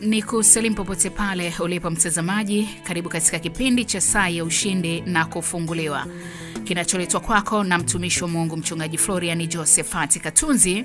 Ni kusalimu popote pale ulipo mtazamaji, karibu katika kipindi cha Saa ya Ushindi na Kufunguliwa, kinacholetwa kwako na mtumishi wa Mungu Mchungaji Florian Josephat Katunzi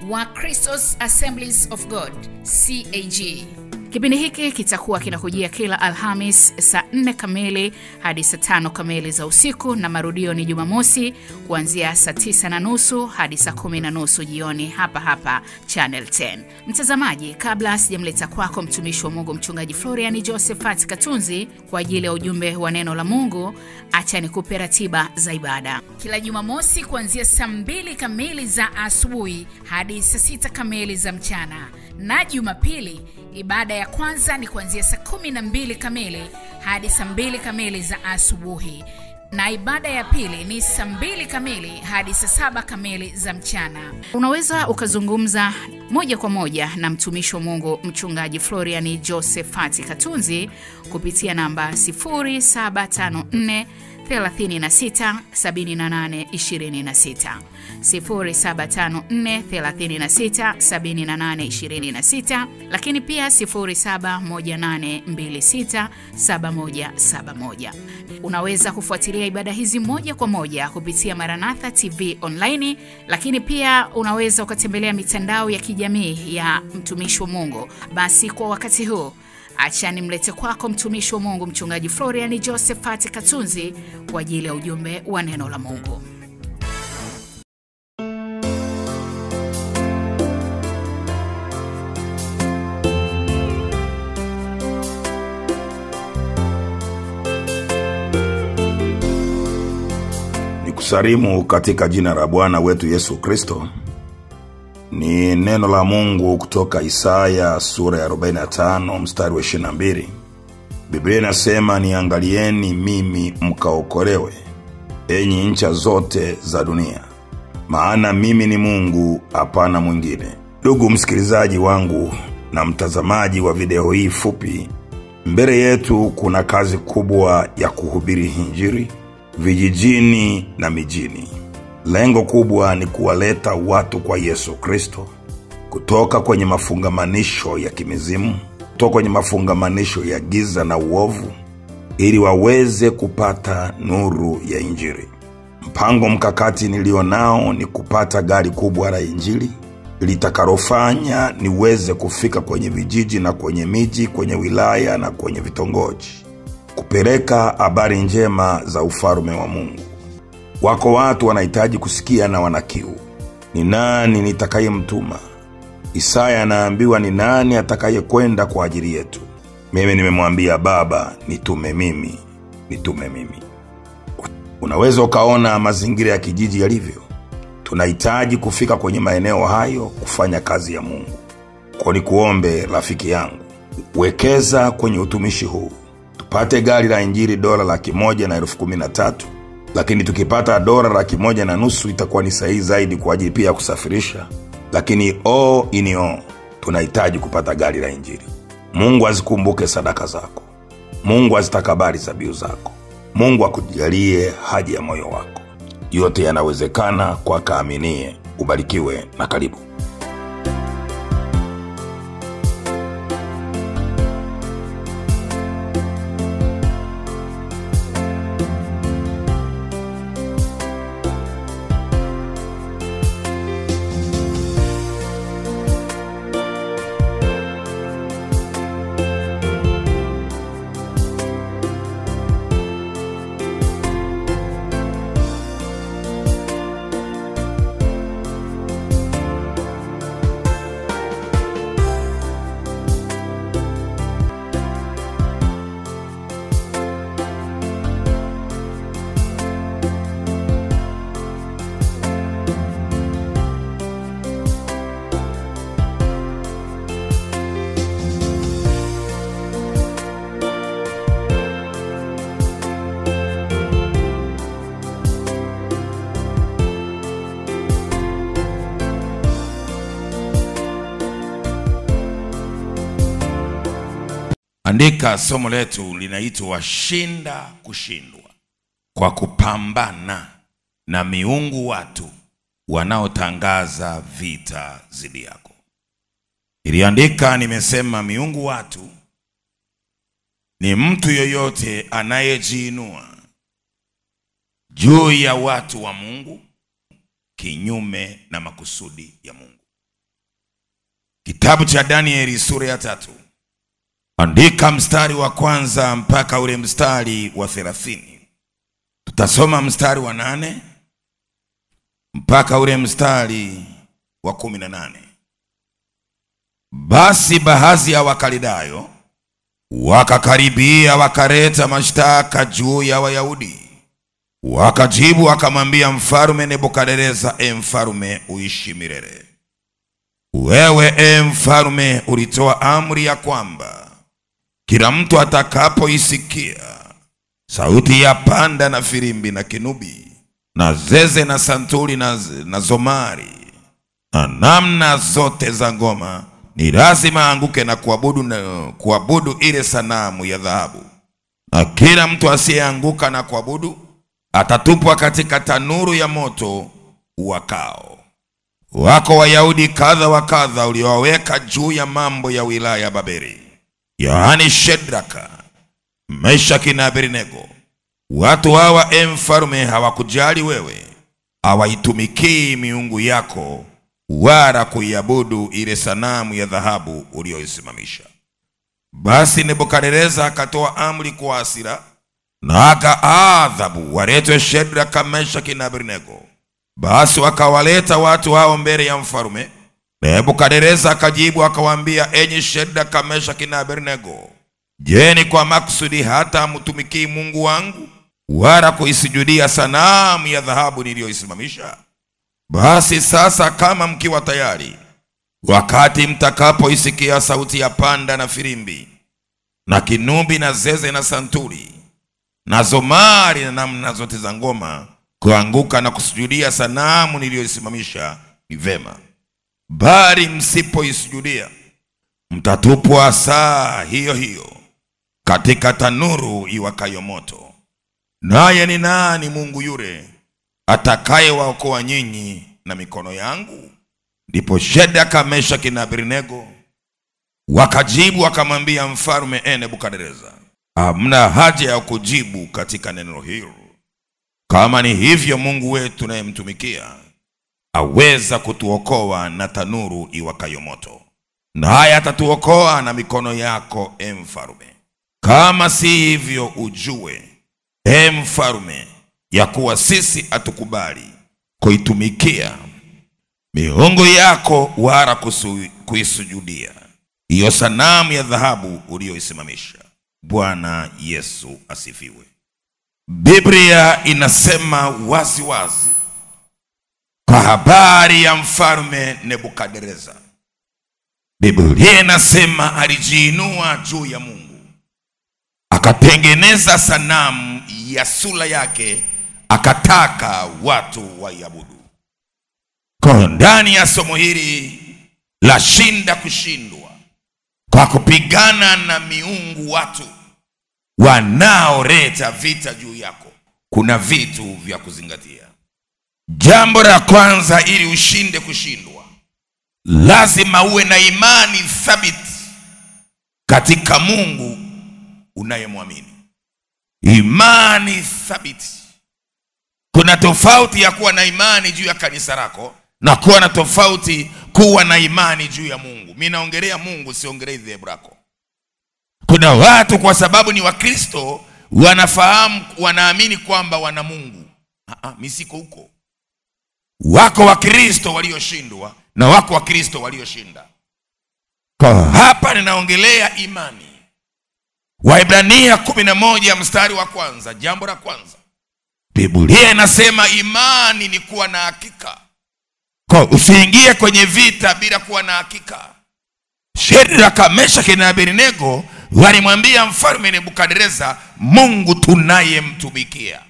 wa Christos Assemblies of God CAG. Kipindi hiki kitakuwa kinakujia kila Alhamis saa 4 kamili hadi saa 5 kamili za usiku, na marudio ni Jumamosi kuanzia saa 9:30 hadi saa 10:30 jioni hapa Channel 10. Mtazamaji, kabla sijamleta kwako mtumishi wa Mungu Mchungaji Florian Josephat Katunzi kwa ajili ya ujumbe wa neno la Mungu, acha nikupe ratiba za ibada. Kila Jumamosi kuanzia saa 2 kamili za asubuhi hadi saa 6 kamili za mchana, na Jumapili ibada ya kwanza ni kuanzia saa 12 kamili hadi saa 2 kamili za asubuhi, na ibada ya pili ni saa 2 kamili hadi saa 7 kamili za mchana. Unaweza ukazungumza moja kwa moja na mtumishi wa Mungu Mchungaji Florian Josephat Katunzi kupitia namba 0754 36 78 26 0754 36 78 26, lakini pia 071826 7171. Unaweza kufuatilia ibada hizi moja kwa moja kupitia Maranatha TV online, lakini pia unaweza ukatembelea mitandao ya kijamii ya mtumishi wa Mungu. Basi kwa wakati huu, acha nimlete kwako mtumishi wa Mungu Mchungaji Florian Josephat Katunzi kwa ajili ya ujumbe wa neno la Mungu. Nikusalimu katika jina la Bwana wetu Yesu Kristo. Ni neno la Mungu kutoka Isaya sura ya 45 mstari wa 22. Biblia inasema, niangalieni mimi mkaokolewe, enyi ncha zote za dunia, maana mimi ni Mungu, hapana mwingine. Ndugu msikilizaji wangu na mtazamaji wa video hii fupi, mbele yetu kuna kazi kubwa ya kuhubiri Injili vijijini na mijini. Lengo kubwa ni kuwaleta watu kwa Yesu Kristo kutoka kwenye mafungamanisho ya kimizimu, kutoka kwenye mafungamanisho ya giza na uovu, ili waweze kupata nuru ya Injili. Mpango mkakati nilio nao ni kupata gari kubwa la Injili litakalofanya niweze kufika kwenye vijiji na kwenye miji, kwenye wilaya na kwenye vitongoji, kupeleka habari njema za ufalme wa Mungu. Wako watu wanahitaji kusikia na wanakiu. Ni nani nitakayemtuma? Isaya anaambiwa ni nani atakayekwenda kwa ajili yetu? Mimi nimemwambia Baba, nitume mimi, nitume mimi. Unaweza ukaona mazingira ya kijiji yalivyo. Tunahitaji kufika kwenye maeneo hayo kufanya kazi ya Mungu. Kwa nikuombe rafiki yangu, wekeza kwenye utumishi huu. Tupate gari la Injili $113,000, lakini tukipata $150,000 itakuwa ni sahihi zaidi kwa ajili pia kusafirisha. Lakini in all, tunahitaji kupata gari la Injili. Mungu azikumbuke sadaka zako. Mungu azitakabali dhabihu zako. Mungu akujalie haja ya moyo wako. Yote yanawezekana kwa kaaminie. Ubarikiwe na karibu. Andika somo letu linaitwa Shinda Kushindwa, kwa kupambana na miungu watu wanaotangaza vita dhidi yako. Iliandika, nimesema miungu watu ni mtu yoyote anayejiinua juu ya watu wa Mungu kinyume na makusudi ya Mungu. Kitabu cha Danieli sura ya 3. Andika mstari wa 1 mpaka ule mstari wa 30. Tutasoma mstari wa 8 mpaka ule mstari wa 18. Basi baadhi ya Wakaldayo wakakaribia wakaleta mashtaka juu ya Wayahudi. Wakajibu wakamwambia mfalme Nebukadneza, mfalme uishi milele. Wewe mfalme ulitoa amri ya kwamba kila mtu atakapoisikia sauti ya panda na filimbi na kinubi na zeze na santuri na zomari na namna zote za ngoma, ni lazima anguke na kuabudu ile sanamu ya dhahabu. Na kila mtu asiyeanguka na kuabudu atatupwa katika tanuru ya moto uwakao. Wako Wayahudi kadha wa kadha uliowaweka juu ya mambo ya wilaya ya Babeli, yaani Shadraka, Meshaki na Abednego. Watu hawa mfalme hawakujali wewe, hawaitumikii miungu yako wala kuiabudu ile sanamu ya dhahabu uliyoisimamisha. Basi Nebukadneza akatoa amri kwa hasira na akaadhabu waletwe Shadraka, Meshaki na Abednego. Basi wakawaleta watu hao mbele ya mfalme. Nebukadneza akajibu akawaambia, enyi Shadraka, Meshaki na Abednego, je, ni kwa makusudi hata mtumikii Mungu wangu wala kuisujudia sanamu ya dhahabu niliyoisimamisha? Basi sasa kama mkiwa tayari, wakati mtakapoisikia sauti ya panda na filimbi na kinubi na zeze na santuri na zomari na namna zote za ngoma, kuanguka na kusujudia sanamu niliyoisimamisha, ni vema. Bali msipoisujudia, mtatupwa saa hiyo hiyo katika tanuru iwakayo moto. Naye ni nani Mungu yule atakayewaokoa nyinyi na mikono yangu? Ndipo Shadraka, Meshaki na Abednego wakajibu wakamwambia mfalme Nebukadneza, hamna haja ya kujibu katika neno hilo. Kama ni hivyo, Mungu wetu tunayemtumikia aweza kutuokoa na tanuru iwakayo moto, naye atatuokoa na mikono yako mfalme. Kama si hivyo, ujue mfalme, ya kuwa sisi hatukubali kuitumikia miungu yako wala kuisujudia hiyo sanamu ya dhahabu uliyoisimamisha. Bwana Yesu asifiwe. Biblia inasema wazi wazi kwa habari ya mfalme Nebukadneza. Biblia inasema alijiinua juu ya Mungu, akatengeneza sanamu ya sura yake, akataka watu waiabudu. Kwa ndani ya somo hili la shinda kushindwa kwa kupigana na miungu watu wanaoleta vita juu yako, kuna vitu vya kuzingatia. Jambo la kwanza, ili ushinde kushindwa, lazima uwe na imani thabiti katika Mungu unayemwamini. Imani thabiti. Kuna tofauti ya kuwa na imani juu ya kanisa lako na kuwa na tofauti kuwa na imani juu ya Mungu. Mimi naongelea Mungu, siongelei dhehebu lako. Kuna watu kwa sababu ni Wakristo wanafahamu, wanaamini kwamba wana Mungu. Mimi siko huko. Wako Wakristo walioshindwa na wako Wakristo walioshinda. Kwa hapa ninaongelea imani. Waebrania 11 mstari wa 1, jambo la kwanza, Biblia inasema imani ni kuwa na hakika. Kwa usiingie kwenye vita bila kuwa na hakika. Shadraka, Meshaki na Abednego walimwambia mfalme Nebukadneza Mungu tunayemtumikia.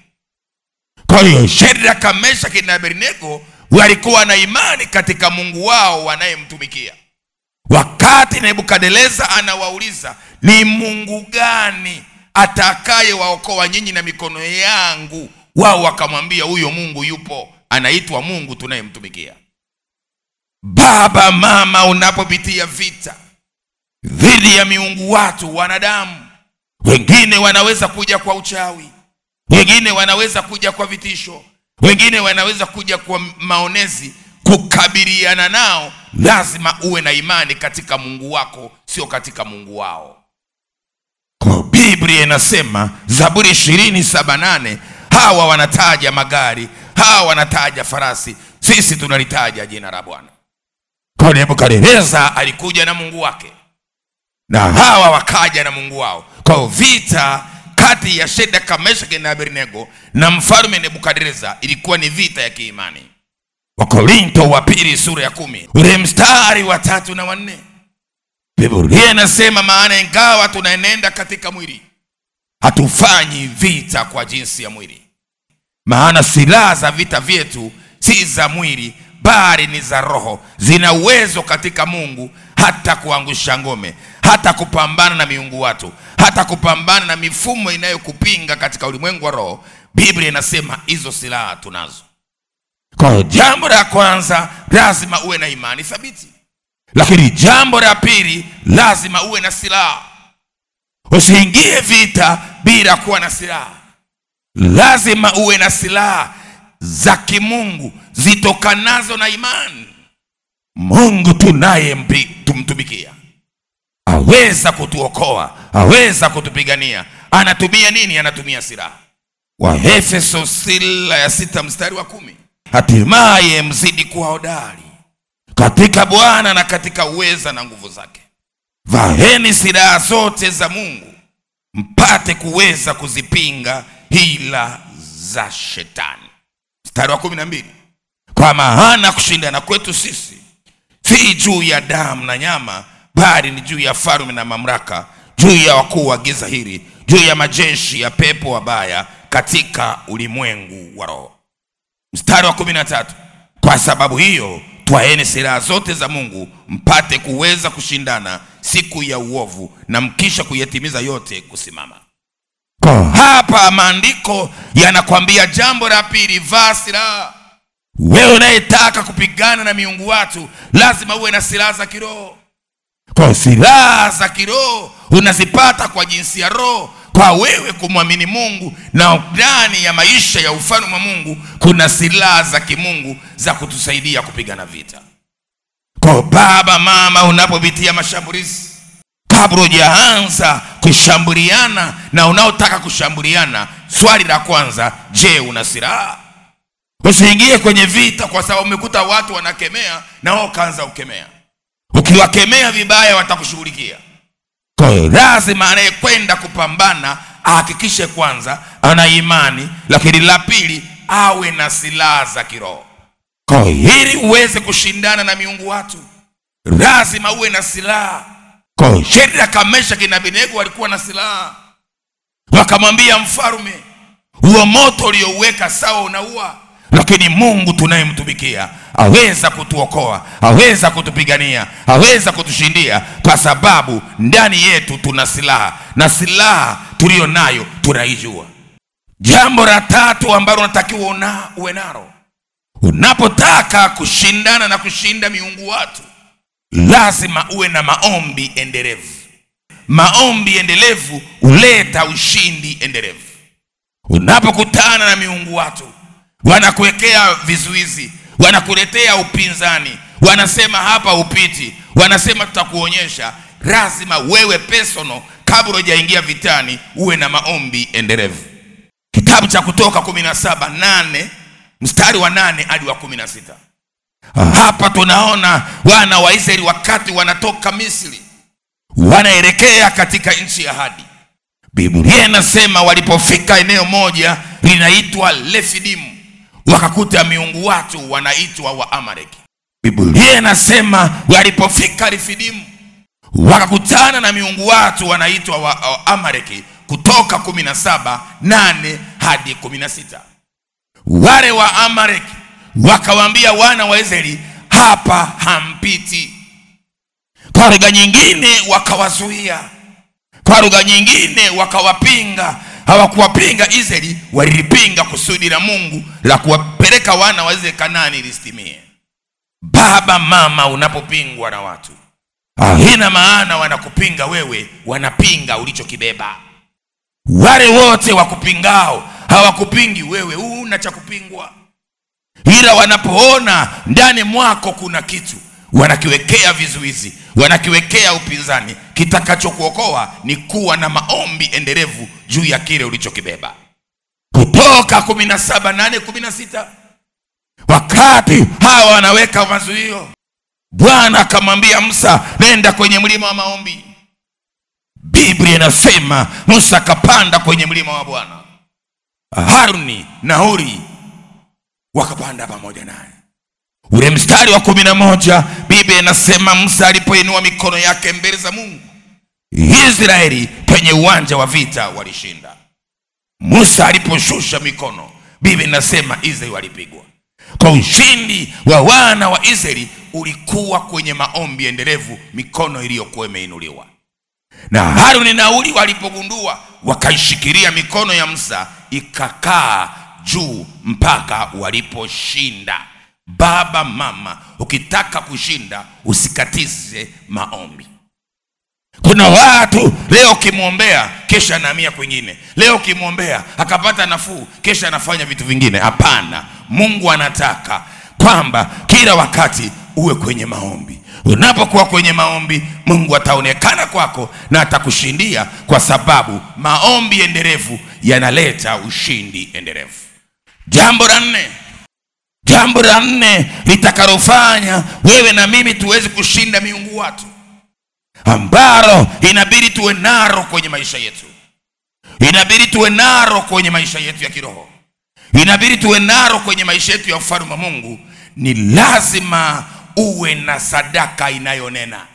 Kwa hiyo Shadraka, Meshaki na Abednego walikuwa na imani katika Mungu wao wanayemtumikia. Wakati Nebukadneza anawauliza ni Mungu gani atakaye waokoa nyinyi na mikono yangu, wao wakamwambia huyo Mungu yupo, anaitwa Mungu tunayemtumikia. Baba, mama, unapopitia vita dhidi ya miungu watu wanadamu, wengine wanaweza kuja kwa uchawi, wengine wanaweza kuja kwa vitisho, wengine wanaweza kuja kwa maonezi. Kukabiliana nao lazima uwe na imani katika Mungu wako, sio katika mungu wao. Kwa Biblia inasema Zaburi 20:7-8, hawa wanataja magari, hawa wanataja farasi, sisi tunalitaja jina la Bwana. Kwa Nebukadneza alikuja na Mungu wake, na hawa wakaja na Mungu wao. Kwa vita kati ya Shadraka, Meshaki na Abednego na mfalme Nebukadneza ilikuwa ni vita ya kiimani. Wakorintho wa pili sura ya 10 ule mstari wa 3 na 4, Biblia inasema, maana ingawa tunaenenda katika mwili, hatufanyi vita kwa jinsi ya mwili. Maana silaha za vita vyetu si za mwili, bali ni za roho, zina uwezo katika Mungu hata kuangusha ngome, hata kupambana na miungu watu, hata kupambana na mifumo inayokupinga katika ulimwengu wa roho. Biblia inasema hizo silaha tunazo. Kwa jambo la kwanza, lazima uwe na imani thabiti. Lakini jambo la pili, lazima uwe na silaha. Usiingie vita bila kuwa na silaha. Lazima uwe na silaha za kimungu zitokanazo na imani. Mungu tunaye tumtumikia aweza kutuokoa, aweza kutupigania. Anatumia nini? Anatumia silaha. Waefeso sura ya 6 mstari wa 10, hatimaye mzidi kuwa hodari katika Bwana na katika uweza na nguvu zake. Vaeni silaha zote za Mungu mpate kuweza kuzipinga hila za shetani. Mstari wa 12, kwa maana kushindana kwetu sisi si juu ya damu na nyama, bali ni juu ya falme na mamlaka, juu ya wakuu wa giza hili, juu ya majeshi ya pepo wabaya katika ulimwengu wa roho. Mstari wa 13, kwa sababu hiyo twaeni silaha zote za Mungu mpate kuweza kushindana siku ya uovu, na mkisha kuyatimiza yote kusimama. Kwa hapa maandiko yanakwambia jambo la pili, vaa silaha. Wewe unayetaka kupigana na miungu watu, lazima uwe na silaha za kiroho. Kwa silaha za kiroho unazipata kwa jinsi ya roho, kwa wewe kumwamini Mungu, na ndani ya maisha ya ufalme wa Mungu kuna silaha za kimungu za kutusaidia kupigana vita. Kwa baba, mama, unapopitia mashambulizi, kabla hujaanza kushambuliana na unaotaka kushambuliana, swali la kwanza, je, una silaha? Usiingie kwenye vita kwa sababu umekuta watu wanakemea na wao kaanza kukemea. Ukiwakemea vibaya watakushughulikia. Kwa hiyo lazima anayekwenda kupambana ahakikishe kwanza ana imani, lakini la pili awe na silaha za kiroho. Kwa hiyo ili uweze kushindana na miungu watu, lazima uwe na silaha. Kwa hiyo Shadraka, Meshaki na Abednego walikuwa na silaha. Wakamwambia mfalme, huo moto uliouweka sawa unaua, lakini Mungu tunayemtumikia aweza kutuokoa, aweza kutupigania, aweza kutushindia, kwa sababu ndani yetu tuna silaha, na silaha tulio nayo tunaijua. Jambo la tatu ambalo unatakiwa uwe nalo unapotaka kushindana na kushinda miungu watu, lazima uwe na maombi endelevu. Maombi endelevu huleta ushindi endelevu. Unapokutana na miungu watu, wanakuwekea vizuizi, wanakuletea upinzani, wanasema hapa upiti, wanasema tutakuonyesha. Lazima wewe personal, kabla hujaingia vitani, uwe na maombi endelevu. Kitabu cha Kutoka 17:8 mstari wa 8 hadi wa 16. Hapa tunaona wana wa Israeli wakati wanatoka Misri wanaelekea katika nchi ya ahadi. Biblia inasema walipofika eneo moja linaitwa Refidimu, wakakuta miungu watu wanaitwa wa Amaleki. Biblia inasema walipofika Refidimu wakakutana na miungu watu wanaitwa wa Amaleki. Kutoka 17:8 hadi 16. Wale wa Amaleki wakawaambia wana wa Israeli, hapa hampiti. Kwa lugha nyingine wakawazuia, kwa lugha nyingine wakawapinga. Hawakuwapinga Israeli, walipinga kusudi la Mungu la kuwapeleka wana wa Israeli Kanaani listimie. Baba mama, unapopingwa na watu, haina maana wanakupinga wewe, wanapinga ulichokibeba. Wale wote wakupingao hawakupingi wewe, una cha kupingwa. Ila wanapoona ndani mwako kuna kitu, wanakiwekea vizuizi, wanakiwekea upinzani. Kitakachokuokoa ni kuwa na maombi endelevu juu ya kile ulichokibeba. Kutoka 17:8-16, wakati hawa wanaweka mazuio, Bwana akamwambia Musa, nenda kwenye mlima wa maombi. Biblia inasema Musa akapanda kwenye mlima wa Bwana. Haruni na Huri wakapanda pamoja naye. Ule mstari wa 11, Biblia inasema Musa alipoinua mikono yake mbele za Mungu, Israeli kwenye uwanja wa vita walishinda. Musa aliposhusha mikono, Biblia inasema Israeli walipigwa. Kwa ushindi wa wana wa Israeli ulikuwa kwenye maombi endelevu, mikono iliyokuwa imeinuliwa. Na Haruni na Huri walipogundua, wakaishikilia mikono ya Musa, ikakaa juu mpaka waliposhinda. Baba mama, ukitaka kushinda usikatize maombi. Kuna watu leo kimwombea kesha anahamia kwingine, leo kimwombea akapata nafuu kesha anafanya vitu vingine. Hapana, Mungu anataka kwamba kila wakati uwe kwenye maombi. Unapokuwa kwenye maombi, Mungu ataonekana kwako na atakushindia, kwa sababu maombi endelevu yanaleta ushindi endelevu. Jambo la nne litakalofanya wewe na mimi tuweze kushinda miungu watu, ambalo inabidi tuwe naro kwenye maisha yetu, inabidi tuwe naro kwenye maisha yetu ya kiroho, inabidi tuwe naro kwenye maisha yetu ya ufalme wa Mungu, ni lazima uwe na sadaka inayonena.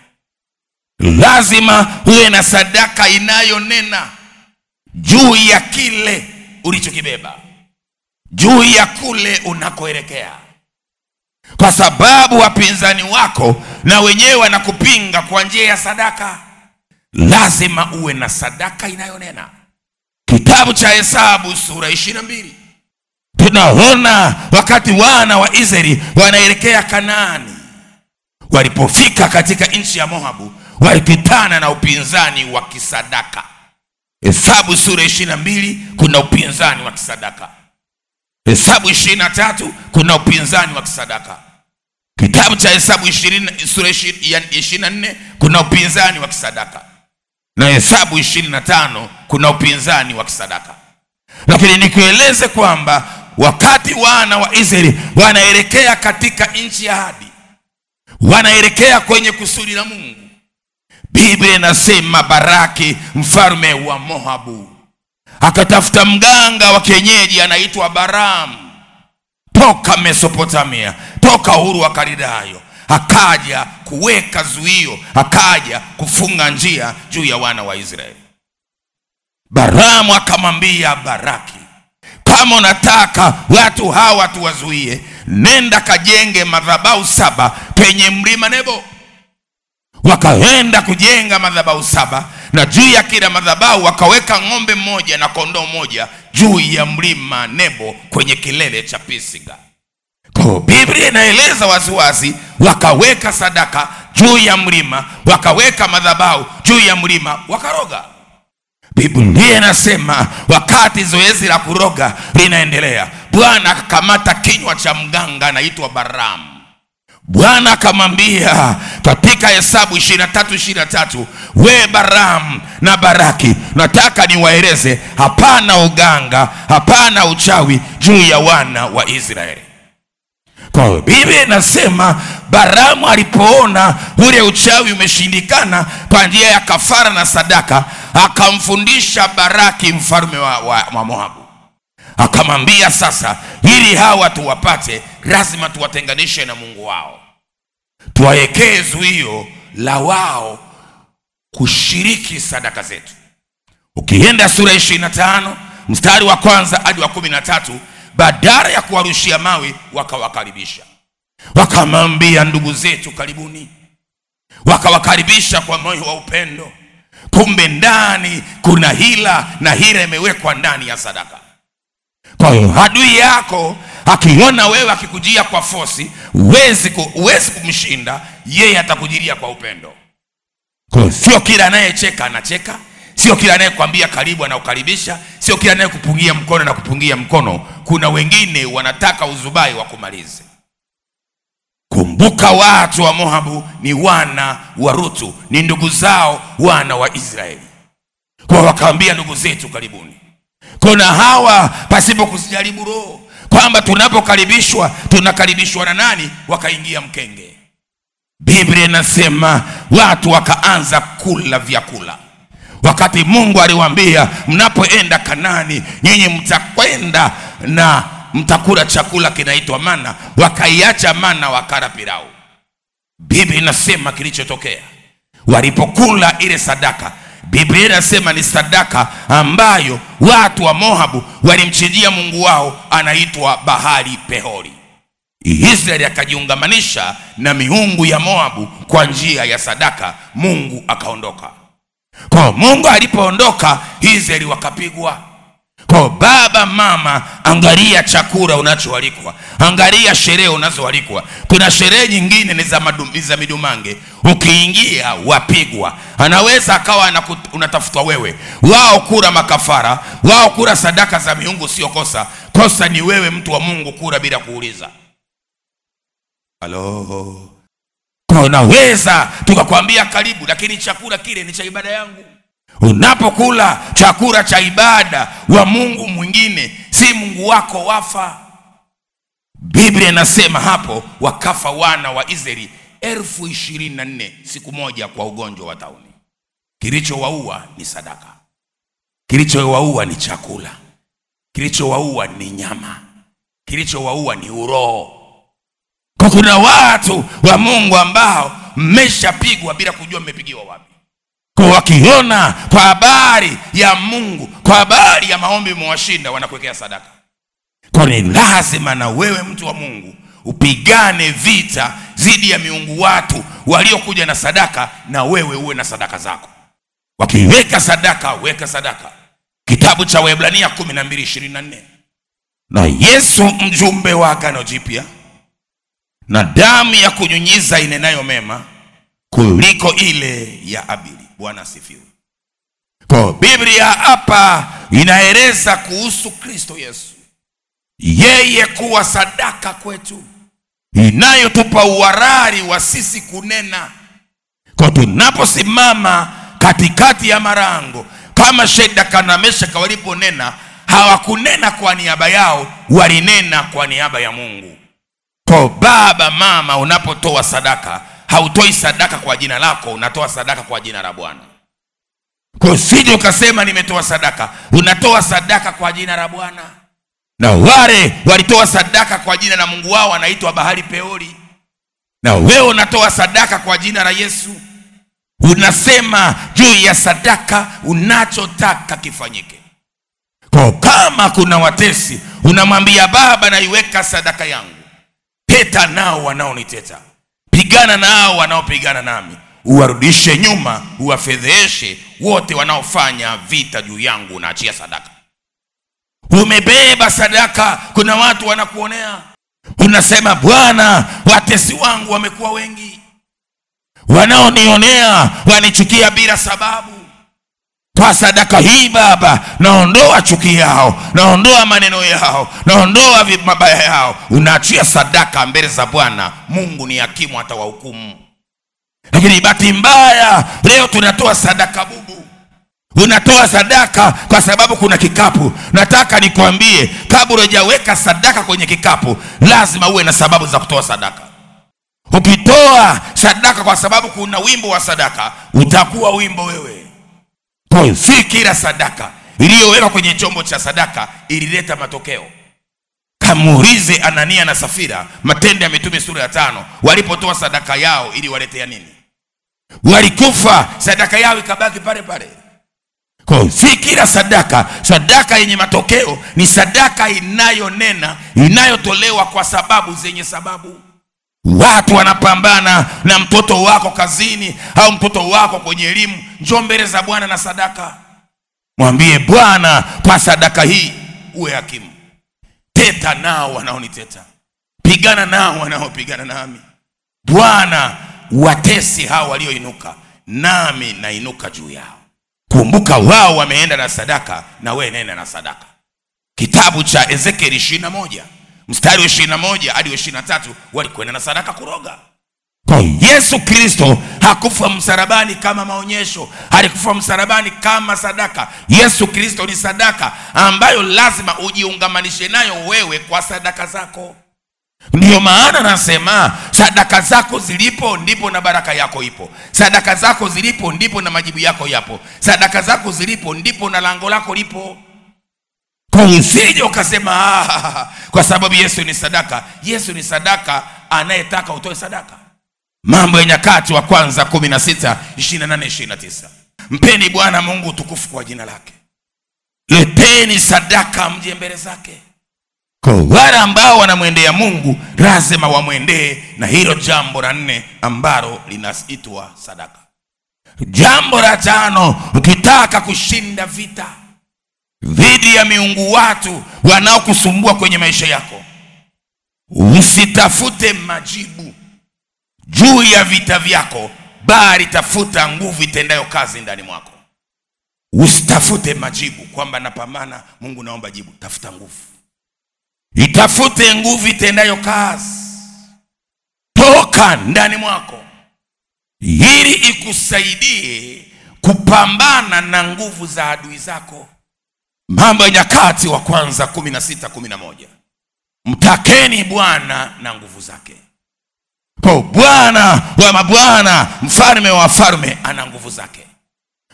Lazima uwe na sadaka inayonena juu ya kile ulichokibeba, juu ya kule unakoelekea. Kwa sababu wapinzani wako na wenyewe wanakupinga kwa njia ya sadaka. Lazima uwe na sadaka inayonena. Kitabu cha Hesabu sura 22, tunaona wakati wana wa Israeli wanaelekea Kanaani, walipofika katika nchi ya Moabu, walipitana na upinzani wa kisadaka. Hesabu sura 22 kuna upinzani wa kisadaka. Hesabu 23 kuna upinzani wa kisadaka. Kitabu cha Hesabu 20 sura 24 kuna upinzani wa kisadaka. Na Hesabu 25 kuna upinzani wa kisadaka. Lakini nikueleze kwamba wakati wana wa Israeli wanaelekea katika nchi ya ahadi, wanaelekea kwenye kusudi la Mungu, Biblia inasema Baraki mfalme wa Moabu akatafuta mganga wa kienyeji anaitwa Balaam toka Mesopotamia, toka Uru wa Kalidayo, akaja kuweka zuio, akaja kufunga njia juu ya wana wa Israeli. Balaam akamwambia Baraki, kama unataka watu hawa tuwazuie, nenda kajenge madhabahu 7 penye mlima Nebo. Wakaenda kujenga madhabahu 7, na juu ya kila madhabahu wakaweka ng'ombe mmoja na kondoo mmoja juu ya mlima Nebo kwenye kilele cha Pisiga. Kwa Biblia inaeleza waziwazi, wakaweka sadaka juu ya mlima, wakaweka madhabahu juu ya mlima, wakaroga. Biblia inasema wakati zoezi la kuroga linaendelea, Bwana akakamata kinywa cha mganga anaitwa Balaam. Bwana akamwambia katika Hesabu 23:23, we Balaam na Baraki, nataka niwaeleze, hapana uganga, hapana uchawi juu ya wana wa Israeli. Kwa Biblia inasema Balaam alipoona ule uchawi umeshindikana kwa njia ya kafara na sadaka, akamfundisha Baraki mfalme wa Moabu. Akamwambia sasa, ili hawa tuwapate, lazima tuwatenganishe na Mungu wao, tuwaekee zuio la wao kushiriki sadaka zetu. Ukienda sura 25 mstari wa 1 hadi wa 13, badala ya kuwarushia mawe wakawakaribisha, wakamwambia ndugu zetu karibuni, wakawakaribisha kwa moyo wa upendo. Kumbe ndani kuna hila, na hila imewekwa ndani ya sadaka. Kwa hiyo adui yako akiona wewe akikujia kwa force, huwezi kumshinda, yeye atakujilia kwa upendo. Kwa sio kila anayecheka anacheka, sio kila anayekwambia karibu anakukaribisha, sio kila anayekupungia mkono na kupungia mkono. Kuna wengine wanataka uzubai wa kumalize. Kumbuka watu wa Moabu ni wana wa Rutu, ni ndugu zao wana wa Israeli. Kwa wakaambia ndugu zetu karibuni. Kuna hawa pasipo kusijaribu roho kwamba tunapokaribishwa tunakaribishwa na nani, wakaingia mkenge. Biblia inasema watu wakaanza kula vyakula, wakati Mungu aliwaambia mnapoenda Kanaani nyinyi mtakwenda na mtakula chakula kinaitwa mana. Wakaiacha mana, wakala pilau. Biblia inasema kilichotokea walipokula ile sadaka, Biblia inasema ni sadaka ambayo watu wa Moabu walimchinjia Mungu wao anaitwa Bahali Pehori. Israeli akajiungamanisha na miungu ya Moabu kwa njia ya sadaka. Mungu akaondoka. Kwa Mungu alipoondoka, Israeli wakapigwa. Kwa baba mama, angalia chakula unachoalikwa, angalia sherehe unazoalikwa. Kuna sherehe nyingine ni za midumange, ukiingia wapigwa. Anaweza akawa unatafutwa wewe, wao kula makafara, wao kula sadaka za miungu sio kosa. Kosa ni wewe mtu wa Mungu kula bila kuuliza. Halo. Kwa unaweza tukakwambia karibu, lakini chakula kile ni cha ibada yangu. Unapokula chakula cha ibada wa Mungu mwingine, si Mungu wako, wafa. Biblia inasema hapo wakafa wana wa Israeli 24,000 siku moja kwa ugonjwa wa tauni. Kilichowaua ni sadaka, kilichowaua ni chakula, kilichowaua ni nyama, kilichowaua ni uroho. Kwa kuna watu wa Mungu ambao mmeshapigwa bila kujua mmepigiwa wapi. Kwa wakiona kwa habari ya Mungu, kwa habari ya maombi mwashinda, wanakuwekea sadaka. Kwa ni lazima na wewe mtu wa Mungu upigane vita zidi ya miungu watu waliokuja na sadaka, na wewe uwe na sadaka zako. Wakiweka sadaka, weka sadaka. Kitabu cha Waebrania 12:24. Na Yesu mjumbe wa agano jipya, na damu ya kunyunyiza inenayo mema kuliko ile ya Abili. Bwana asifiwe. Kwa Biblia hapa inaeleza kuhusu Kristo Yesu, yeye kuwa sadaka kwetu, inayotupa uharari wa sisi kunena. Kwa tunaposimama katikati ya marango, kama Shadraka na Meshaki waliponena, hawakunena kwa niaba yao, walinena kwa niaba ya Mungu. Kwa baba mama, unapotoa sadaka, hautoi sadaka kwa jina lako, unatoa sadaka kwa jina la Bwana. Kwa sije ukasema nimetoa sadaka, unatoa sadaka kwa jina la Bwana. Na wale walitoa sadaka kwa jina la Mungu wao anaitwa Bahali Peori. Na wewe unatoa sadaka kwa jina la Yesu. Unasema juu ya sadaka unachotaka kifanyike. Kwa kama kuna watesi, unamwambia Baba, naiweka sadaka yangu. Teta nao wanaoniteta, pigana nao wanaopigana nami, uwarudishe nyuma, uwafedheshe wote wanaofanya vita juu yangu. Unaachia sadaka. Umebeba sadaka, kuna watu wanakuonea. Unasema Bwana, watesi wangu wamekuwa wengi, wanaonionea wanichukia bila sababu. Kwa sadaka hii Baba, naondoa chuki yao, naondoa maneno yao, naondoa mabaya yao. Unaachia sadaka mbele za Bwana. Mungu ni hakimu, atawahukumu. Lakini bahati mbaya leo tunatoa sadaka bubu. Unatoa sadaka kwa sababu kuna kikapu. Nataka nikwambie, kabla hujaweka sadaka kwenye kikapu, lazima uwe na sababu za kutoa sadaka. Ukitoa sadaka kwa sababu kuna wimbo wa sadaka, utakuwa wimbo wewe. Kwa si kila sadaka iliyowekwa kwenye chombo cha sadaka ilileta matokeo. Kamuulize Anania na Safira, Matendo ya Mitume sura ya 5, walipotoa sadaka yao ili waletea nini? Walikufa, sadaka yao ikabaki pale pale. Kwa si kila sadaka yenye matokeo ni sadaka inayonena, inayotolewa kwa sababu zenye sababu. Watu wanapambana na mtoto wako kazini au mtoto wako kwenye elimu, njoo mbele za Bwana na sadaka. Mwambie Bwana, kwa sadaka hii uwe hakimu. teta nao wanaoniteta, pigana nao wanaopigana nami. Bwana, watesi hao walioinuka, nami nainuka juu yao. Kumbuka wao wameenda na sadaka, na wewe nenda na sadaka. Kitabu cha Ezekiel 21 mstari wa 21 hadi 23, walikwenda na sadaka kuroga. Kwa Yesu Kristo hakufa msalabani kama maonyesho, alikufa msalabani kama sadaka. Yesu Kristo ni sadaka ambayo lazima ujiungamanishe nayo wewe kwa sadaka zako. Ndiyo maana nasema sadaka zako zilipo ndipo na baraka yako ipo. Sadaka zako zilipo ndipo na majibu yako yapo. Sadaka zako zilipo ndipo na lango lako lipo. Kwa usije ukasema kwa sababu Yesu ni sadaka. Yesu ni sadaka anayetaka utoe sadaka. Mambo ya Nyakati wa kwanza 16:28-29. Mpeni Bwana Mungu utukufu kwa jina lake, leteni sadaka mje mbele zake. Kwa wale ambao wanamwendea Mungu lazima wamwendee na hilo jambo la 4 ambalo linaitwa sadaka. Jambo la 5, ukitaka kushinda vita dhidi ya miungu watu wanaokusumbua kwenye maisha yako, usitafute majibu juu ya vita vyako, bali tafuta nguvu itendayo kazi ndani mwako. Usitafute majibu kwamba napambana, Mungu naomba jibu. Tafuta nguvu. Itafute nguvu itendayo kazi toka ndani mwako, ili ikusaidie kupambana na nguvu za adui zako. Mambo ya Nyakati wa kwanza 16:11. Mtakeni Bwana na nguvu zake. Kwa Bwana wa mabwana, mfalme wa wafalme, ana nguvu zake.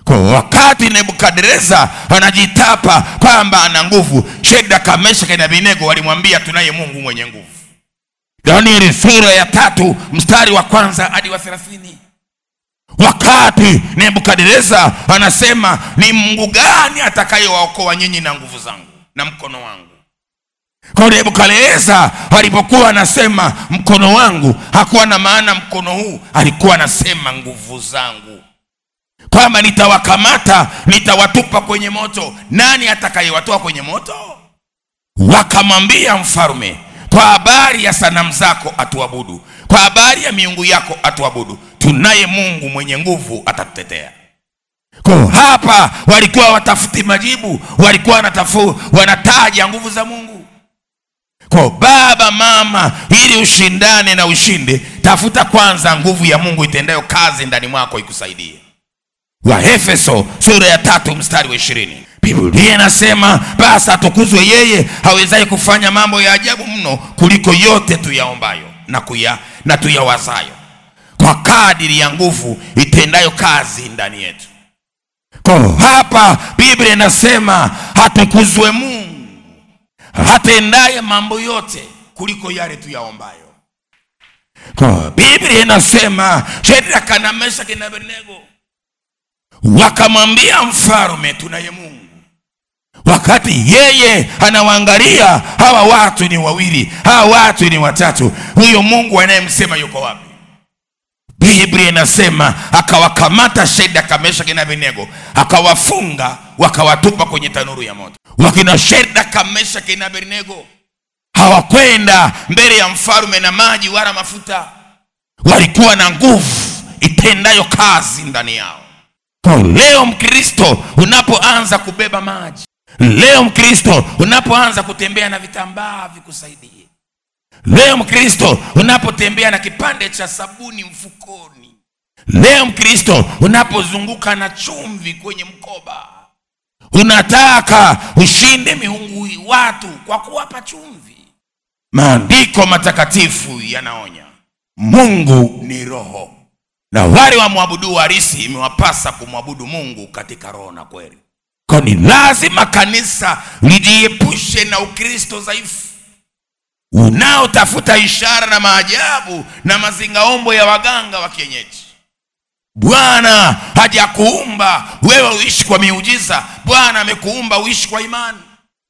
Kwa wakati Nebukadneza anajitapa kwamba ana nguvu, Shadraka, Meshaki na Abednego walimwambia tunaye Mungu mwenye nguvu. Danieli sura ya 3 mstari wa 1 hadi wa 30. Wakati Nebukadneza anasema ni Mungu gani atakayewaokoa nyinyi na nguvu zangu na mkono wangu? Kwa Nebukadneza alipokuwa anasema mkono wangu, hakuwa na maana mkono huu, alikuwa anasema nguvu zangu, kwamba nitawakamata, nitawatupa kwenye moto. Nani atakayewatoa kwenye moto? Wakamwambia mfalme, kwa habari ya sanamu zako atuabudu, kwa habari ya miungu yako atuabudu, tunaye Mungu mwenye nguvu atatutetea. Kwa hapa walikuwa watafuti majibu, walikuwa wanataja nguvu za Mungu. Kwa baba, mama, ili ushindane na ushinde, tafuta kwanza nguvu ya Mungu itendayo kazi ndani mwako ikusaidie. Waefeso sura ya 3 mstari wa 20. Biblia inasema basi atukuzwe yeye hawezaye kufanya mambo ya ajabu mno kuliko yote tuyaombayo na tuyawazayo, kwa kadiri ya nguvu itendayo kazi ndani yetu. Kwa hapa Biblia inasema atukuzwe Mungu atendaye mambo yote kuliko yale tuyaombayo. Kwa Biblia inasema Shadraka na Meshaki na Abednego wakamwambia mfalme tunaye Mungu, wakati yeye anawaangalia hawa watu ni wawili, hawa watu ni watatu, huyo Mungu anayemsema yuko wapi? Biblia inasema akawakamata Shadraka, Meshaki na Abednego, akawafunga, wakawatupa kwenye tanuru ya moto. Wakina Shadraka, Meshaki na Abednego hawakwenda mbele ya mfalme na maji wala mafuta, walikuwa na nguvu itendayo kazi ndani yao. Kwa leo Mkristo unapoanza kubeba maji, leo Mkristo unapoanza kutembea na vitambaa vikusaidie, leo Mkristo unapotembea na kipande cha sabuni mfukoni, leo Mkristo unapozunguka na chumvi kwenye mkoba, unataka ushinde miungu watu kwa kuwapa chumvi. Maandiko matakatifu yanaonya Mungu ni roho, na wale wa muabudu halisi imewapasa kumwabudu Mungu katika roho na kweli. Kwa ni lazima kanisa lijiepushe na Ukristo dhaifu unaotafuta ishara na maajabu na mazingaombo ya waganga wa kienyeji. Bwana hajakuumba wewe uishi kwa miujiza. Bwana amekuumba uishi kwa imani.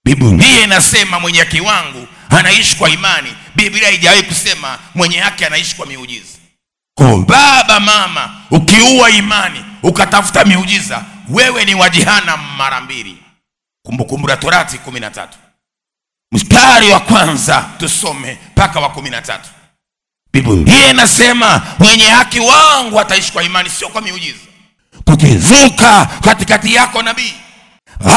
Biblia inasema mwenye haki wangu anaishi kwa imani. Biblia haijawahi kusema mwenye haki anaishi kwa miujiza. Kwa baba, mama, ukiua imani ukatafuta miujiza, wewe ni wa jehanamu mara mbili. Kumbukumbu la Torati 13. mstari wa kwanza tusome mpaka wa 13. Biblia inasema mwenye haki wangu ataishi kwa imani, sio kwa miujiza. Kukizuka katikati yako nabii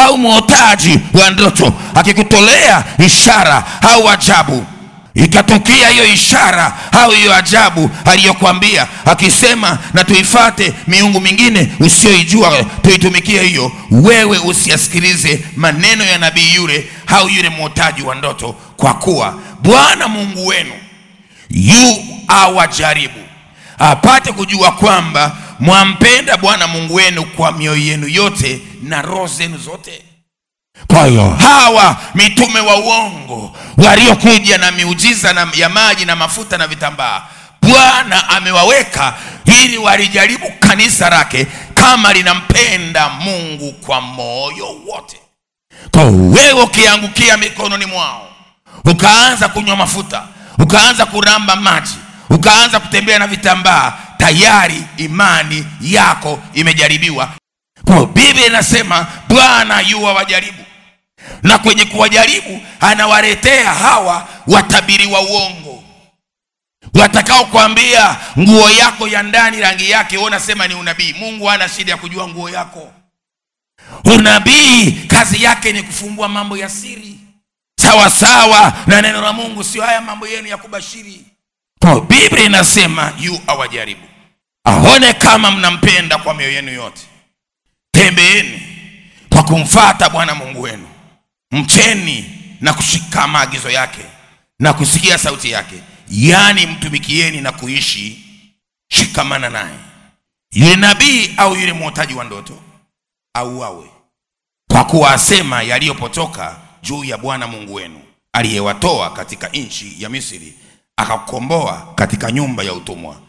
au mwotaji wa ndoto akikutolea ishara au ajabu, ikatokea hiyo ishara au hiyo ajabu aliyokuambia akisema na tuifate miungu mingine usioijua tuitumikie hiyo, wewe usiasikilize maneno ya nabii yule au yule mwotaji wa ndoto, kwa kuwa Bwana Mungu wenu awajaribu apate kujua kwamba mwampenda Bwana Mungu wenu kwa mioyo yenu yote na roho zenu zote. Kwa hiyo hawa mitume wa uongo waliokuja na miujiza ya maji na mafuta na vitambaa, Bwana amewaweka ili walijaribu kanisa lake kama linampenda Mungu kwa moyo wote. Kwa wewe ukiangukia mikononi mwao, ukaanza kunywa mafuta, ukaanza kuramba maji, ukaanza kutembea na vitambaa, tayari imani yako imejaribiwa. Kwa Biblia inasema Bwana yuwajaribu, na kwenye kuwajaribu anawaletea hawa watabiri wa uongo watakao kuambia nguo yako ya ndani rangi yake wewe unasema ni unabii. Mungu hana shida ya kujua nguo yako. Unabii kazi yake ni kufumbua mambo ya siri, sawa sawa na neno la Mungu, sio haya mambo yenu ya kubashiri. Kwa Biblia inasema awajaribu aone kama mnampenda kwa mioyo yenu yote. Tembeeni kwa kumfuata Bwana Mungu wenu, mcheni na kushika maagizo yake na kusikia sauti yake, yani mtumikieni na kuishi, shikamana naye. Yule nabii au yule mwotaji wa ndoto auawe, kwa kuwa asema yaliyopotoka juu ya Bwana Mungu wenu aliyewatoa katika nchi ya Misri akakukomboa katika nyumba ya utumwa,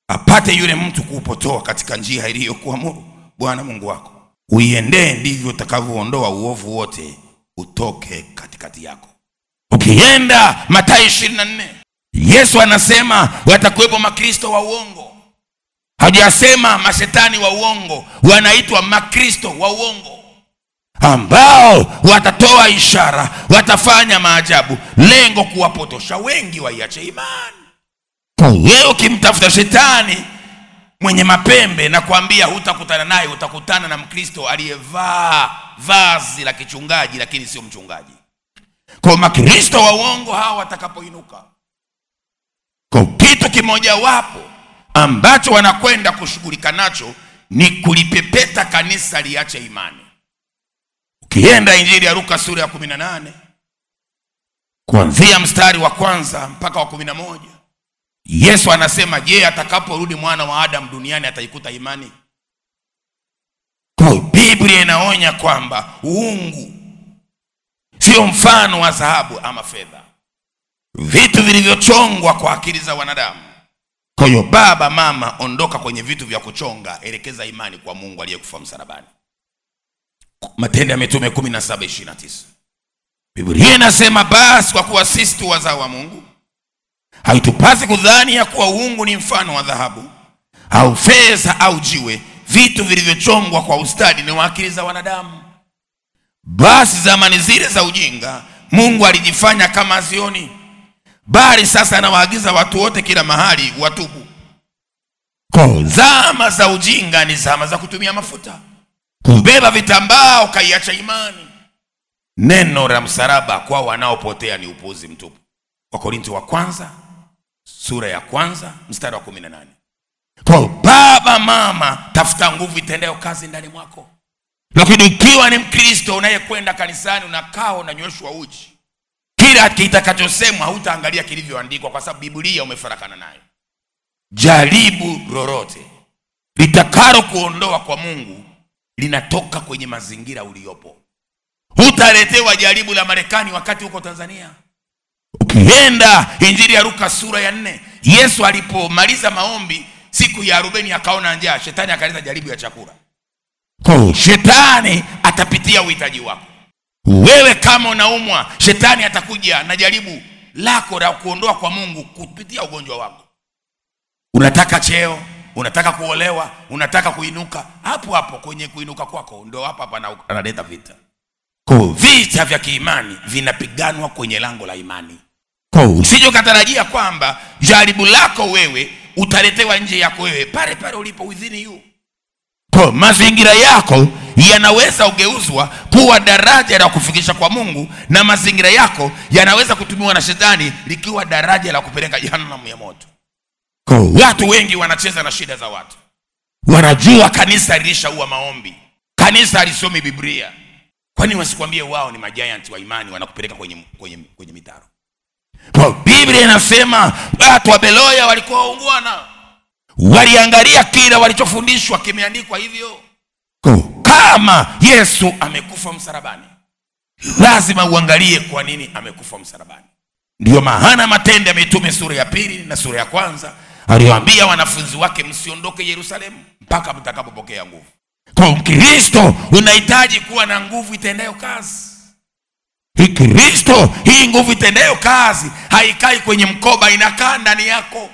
apate yule mtu kuupotoa katika njia iliyokuamuru Bwana Mungu wako uiendee, ndivyo utakavyoondoa uovu wote utoke katikati yako. Ukienda Mathayo 24, Yesu anasema watakuwepo makristo wa uongo. Hajasema mashetani wa uongo, wanaitwa makristo wa uongo, ambao watatoa ishara, watafanya maajabu, lengo kuwapotosha wengi waiache imani. Kwa hiyo ukimtafuta shetani mwenye mapembe na kuambia hutakutana naye, utakutana na mkristo aliyevaa vazi la kichungaji lakini sio mchungaji. Kwa makristo wa uongo hawa watakapoinuka, kwa kitu kimoja wapo ambacho wanakwenda kushughulika nacho ni kulipepeta kanisa liache imani. Ukienda Injili ya Luka sura ya 18 kuanzia mstari wa kwanza mpaka wa 11, Yesu anasema, je, atakaporudi mwana wa Adamu duniani ataikuta imani? Kwa Biblia inaonya kwamba uungu sio mfano wa dhahabu ama fedha, vitu vilivyochongwa kwa akili za wanadamu. Kwa hiyo baba, mama, ondoka kwenye vitu vya kuchonga, elekeza imani kwa Mungu aliyekufa msalabani. Matendo ya Mitume 17:29. Biblia inasema, basi kwa kuwa sisi tu wazao wa Mungu, haitupasi kudhani ya kuwa uungu ni mfano wa dhahabu au fedha au jiwe, vitu vilivyochongwa kwa ustadi ni akili za wanadamu. Basi zamani zile za ujinga Mungu alijifanya kama azioni, bali sasa anawaagiza watu wote kila mahali watubu. Kwa zama za ujinga ni zama za kutumia mafuta, kubeba vitambaa ukaiacha imani. Neno la msalaba kwa wanaopotea ni upuzi mtupu. Wakorintho wa kwanza sura ya kwanza mstari wa 18. Kwa baba, mama, tafuta nguvu itendayo kazi ndani mwako. Lakini ukiwa ni Mkristo unayekwenda kanisani unakaa unanyoshwa uchi, kila kitakachosemwa hutaangalia kilivyoandikwa, kwa sababu Biblia umefarakana nayo. Jaribu lolote litakalo kuondoa kwa Mungu linatoka kwenye mazingira uliopo. Hutaletewa jaribu la Marekani wakati uko Tanzania. Ukienda Injili ya Luka sura ya 4, Yesu alipomaliza maombi siku ya 40 akaona njaa, shetani akaleta jaribu ya chakula. Kwa shetani atapitia uhitaji wako. Wewe kama unaumwa, shetani atakuja na jaribu lako la kuondoa kwa Mungu kupitia ugonjwa wako. Unataka cheo, unataka kuolewa, unataka kuinuka, hapo hapo kwenye kuinuka kwako ndio hapa analeta vita. Kwa vita vya kiimani vinapiganwa kwenye lango la imani. Kwa usije ukatarajia kwamba jaribu lako wewe utaletewa nje yako wewe, pale pale ulipo within you. Kwa mazingira yako yanaweza ugeuzwa kuwa daraja la kufikisha kwa Mungu, na mazingira yako yanaweza kutumiwa na shetani likiwa daraja la kupeleka jehanamu ya moto. Kwa watu wengi wanacheza na shida za watu. Wanajua kanisa lilishaua maombi, kanisa halisomi Biblia. Kwani wasikwambie wao ni majiant wa imani wanakupeleka kwenye mitaro? Kwa Biblia inasema watu wa Beloya walikuwa waungwana, waliangalia kila walichofundishwa kimeandikwa hivyo. Kama Yesu amekufa msalabani, lazima uangalie kwa nini amekufa msalabani. Ndio maana Matendo ya Mitume sura ya 2 na sura ya 1 aliwaambia wanafunzi wake, msiondoke Yerusalemu mpaka mtakapopokea nguvu. Kwa Mkristo unahitaji kuwa na nguvu itendayo kazi. Kristo, hii nguvu itendayo kazi haikai kwenye mkoba, inakaa ndani yako.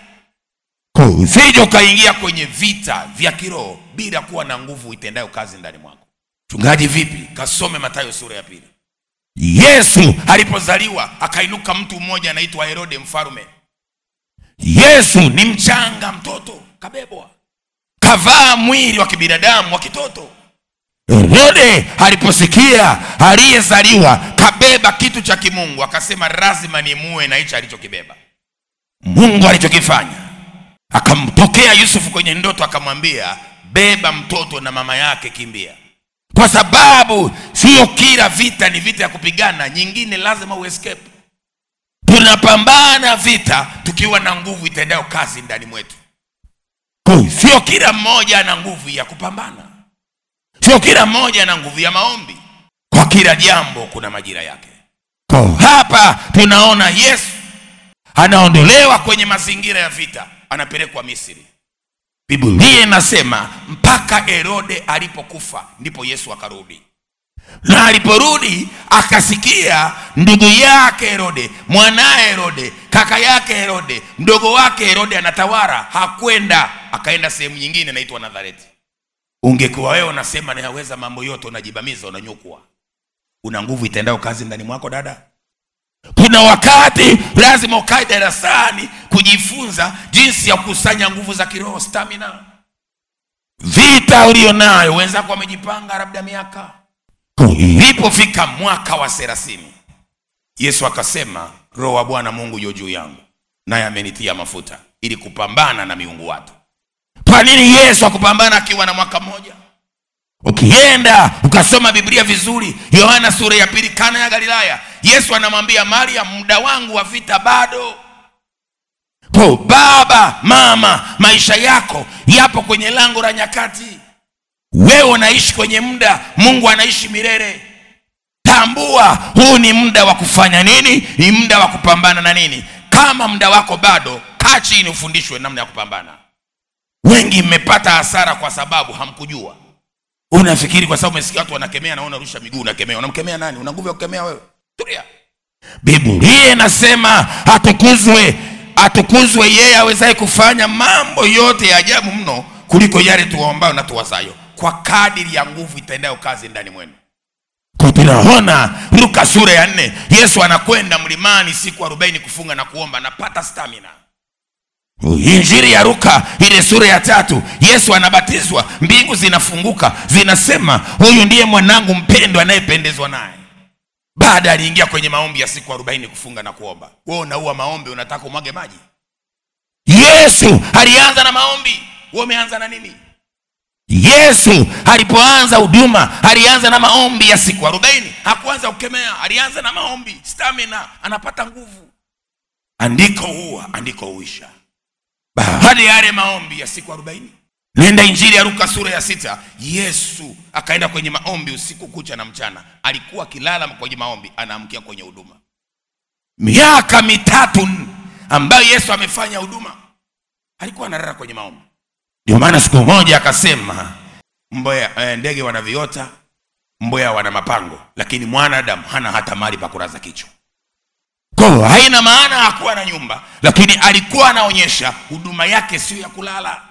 Kwa usije ukaingia kwenye vita vya kiroho bila kuwa na nguvu itendayo kazi ndani mwako. Mchungaji vipi? Kasome Mathayo sura ya 2. Yesu alipozaliwa akainuka mtu mmoja anaitwa Herode mfalme. Yesu ni mchanga, mtoto kabebwa, kavaa mwili wa kibinadamu wa kitoto. Herode aliposikia aliyezaliwa kabeba kitu cha kimungu, akasema lazima nimuue na hicho alichokibeba. Mungu alichokifanya, akamtokea Yusufu kwenye ndoto akamwambia, beba mtoto na mama yake kimbia. Kwa sababu sio kila vita ni vita ya kupigana, nyingine lazima uescape. Tunapambana vita tukiwa na nguvu itendayo kazi ndani mwetu. Sio kila mmoja ana nguvu ya kupambana, sio kila mmoja ana nguvu ya maombi. Kwa kila jambo kuna majira yake. Kwa hapa tunaona Yesu anaondolewa kwenye mazingira ya vita, anapelekwa Misri. Biblia inasema mpaka Herode alipokufa ndipo Yesu akarudi. Na aliporudi akasikia ndugu yake Herode, mwanae Herode, kaka yake Herode, mdogo wake Herode anatawala. Hakwenda, akaenda sehemu nyingine inaitwa Nazareti. Ungekuwa wewe unasema naweza mambo yote, unajibamiza, unanyukwa. Una nguvu itendayo kazi ndani mwako dada? Kuna wakati lazima ukae darasani kujifunza jinsi ya kukusanya nguvu za kiroho, stamina. Vita ulionayo wenzako wamejipanga labda miaka. Ilipofika mwaka wa 30, Yesu akasema, Roho wa Bwana Mungu yu juu yangu, naye amenitia mafuta ili kupambana na miungu watu. Kwa nini Yesu akupambana akiwa na mwaka mmoja? Ukienda ukasoma Biblia vizuri, Yohana sura ya 2, Kana ya Galilaya, Yesu anamwambia Maria, muda wangu wa vita bado. Kwa baba, mama, maisha yako yapo kwenye lango la nyakati. Wewe unaishi kwenye muda, Mungu anaishi milele. Tambua huu ni muda wa kufanya nini, ni muda wa kupambana na nini. Kama muda wako bado, kaa chini ufundishwe namna ya kupambana. Wengi mmepata hasara kwa sababu hamkujua. Unafikiri kwa sababu umesikia watu wanakemea na unarusha miguu unakemea. Unamkemea nani? Una nguvu ya kukemea wewe? Tulia. Biblia inasema atukuzwe yeye awezaye kufanya mambo yote ya ajabu mno kuliko yale tuwaombayo na tuwazayo, kwa kadiri ya nguvu itendayo kazi ndani mwenu. Kwa tunaona Luka sura ya 4, Yesu anakwenda mlimani siku 40 kufunga na kuomba, anapata stamina. Injili ya Luka ile sura ya 3, Yesu anabatizwa, mbingu zinafunguka, zinasema huyu ndiye mwanangu mpendwa anayependezwa naye. Baada aliingia kwenye maombi ya siku 40 kufunga na kuomba. Wewe unaua maombi, unataka umwage maji? Yesu alianza na maombi. Wewe umeanza na nini? Yesu alipoanza huduma alianza na maombi ya siku 40. Hakuanza kukemea, alianza na maombi, stamina, anapata nguvu. Andiko huwa, andiko huisha. Baada ya yale maombi ya siku 40, nenda Injili ya Luka sura ya 6, Yesu akaenda kwenye maombi usiku kucha na mchana. Alikuwa kilala kwenye maombi, anaamkia kwenye huduma. Miaka 3 ambayo Yesu amefanya huduma, alikuwa analala kwenye maombi. Ndio maana siku moja akasema, ndege wana viota, mboya wana mapango, lakini mwanadamu hana hata mahali pa kulaza kichwa. Kwa haina maana hakuwa na nyumba, lakini alikuwa anaonyesha huduma yake sio ya kulala.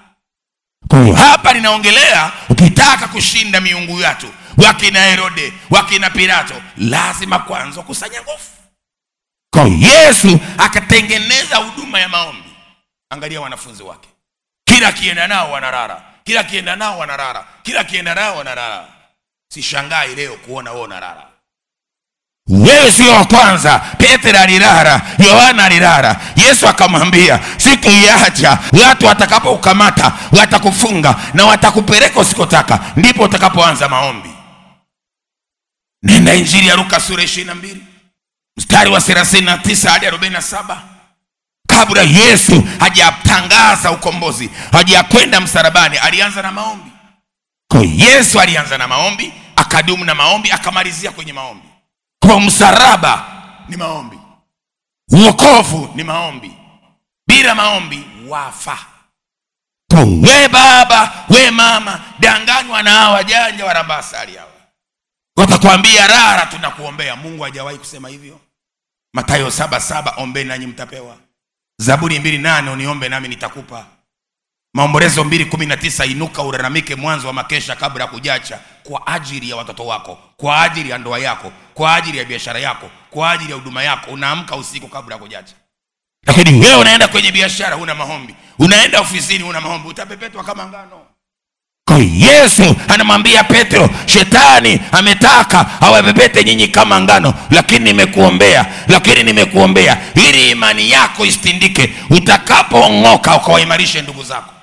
Kwa hapa ninaongelea ukitaka kushinda miungu yatu, wakina Herode, wakina Pilato, lazima kwanza kusanya nguvu. Kwa Yesu akatengeneza huduma ya maombi. Angalia wanafunzi wake, kila kienda nao wanarara, kila kienda nao wanarara, kila kienda nao wanarara. Sishangai leo kuona wao wanarara. Wewe sio wa kwanza. Petro alirara, Yohana alirara. Yesu akamwambia, siku yaja watu watakapokukamata, watakufunga na watakupeleka usikotaka, ndipo utakapoanza maombi. Nenda Injili ya Luka sura 22 mstari wa 39 hadi 47. Kabla Yesu hajatangaza ukombozi, hajakwenda msalabani, alianza na maombi. Kwa Yesu alianza na maombi, akadumu na maombi, akamalizia kwenye maombi. Kwa msalaba ni maombi, wokovu ni maombi. Bila maombi wafa. Kwa we baba, we mama, danganywa na hawa janja warabasali hawa, watakwambia rara tunakuombea. Mungu hajawahi kusema hivyo. Mathayo 7:7, ombeni nanyi mtapewa. Zaburi 2:8, uniombe nami nitakupa. Maombolezo 2:19, inuka ulalamike mwanzo wa makesha kabla ya kujacha, kwa ajili ya watoto wako, kwa ajili ya ndoa yako, kwa ajili ya biashara yako, kwa ajili ya huduma yako. Unaamka usiku kabla ya kujacha. Lakini wewe unaenda kwenye biashara huna maombi, unaenda ofisini huna maombi, utapepetwa kama ngano. Kwa Yesu anamwambia Petro, shetani ametaka awapepete nyinyi kama ngano, lakini nimekuombea ili imani yako isitindike, utakapoongoka ukawaimarishe ndugu zako.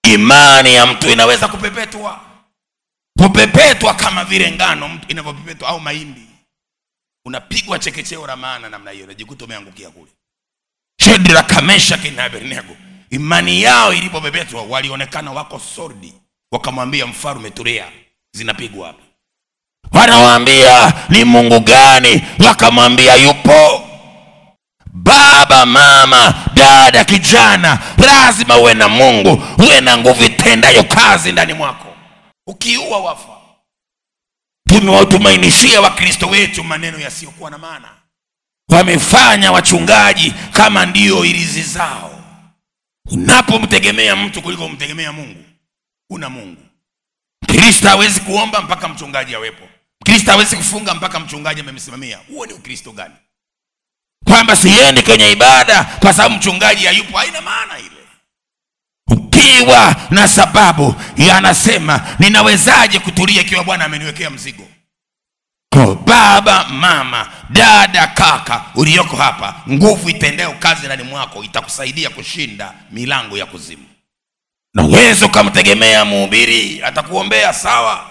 Imani ya mtu inaweza kupepetwa kama vile ngano mtu inavyopepetwa, au mahindi. Unapigwa chekecheo la maana namna hiyo, unajikuta umeangukia kule. Shadraka, Meshaki na Abednego, imani yao ilipopepetwa walionekana wako solid. Wakamwambia mfalme, tulia, zinapigwa hapa. Wanawaambia, ni Mungu gani? Wakamwambia, yupo. Baba, mama, dada, kijana, lazima uwe na Mungu, uwe na nguvu itendayo kazi ndani mwako. Ukiua wafa. Tumewatumainishia Wakristo wetu maneno yasiyokuwa na maana. Wamefanya wachungaji kama ndio ilizi zao. Unapomtegemea mtu kuliko kumtegemea Mungu, una Mungu. Kristo hawezi kuomba mpaka mchungaji awepo. Kristo hawezi kufunga mpaka mchungaji amemsimamia. Huo ni Ukristo gani? Kwamba siendi kwenye ibada kwa sababu mchungaji hayupo, haina maana ile. Ukiwa na sababu, anasema ninawezaje kutulia ikiwa Bwana ameniwekea mzigo? Kwa baba, mama, dada, kaka ulioko hapa, nguvu itendayo kazi ndani mwako itakusaidia kushinda milango ya kuzimu. Na uwezo kumtegemea mhubiri, atakuombea sawa.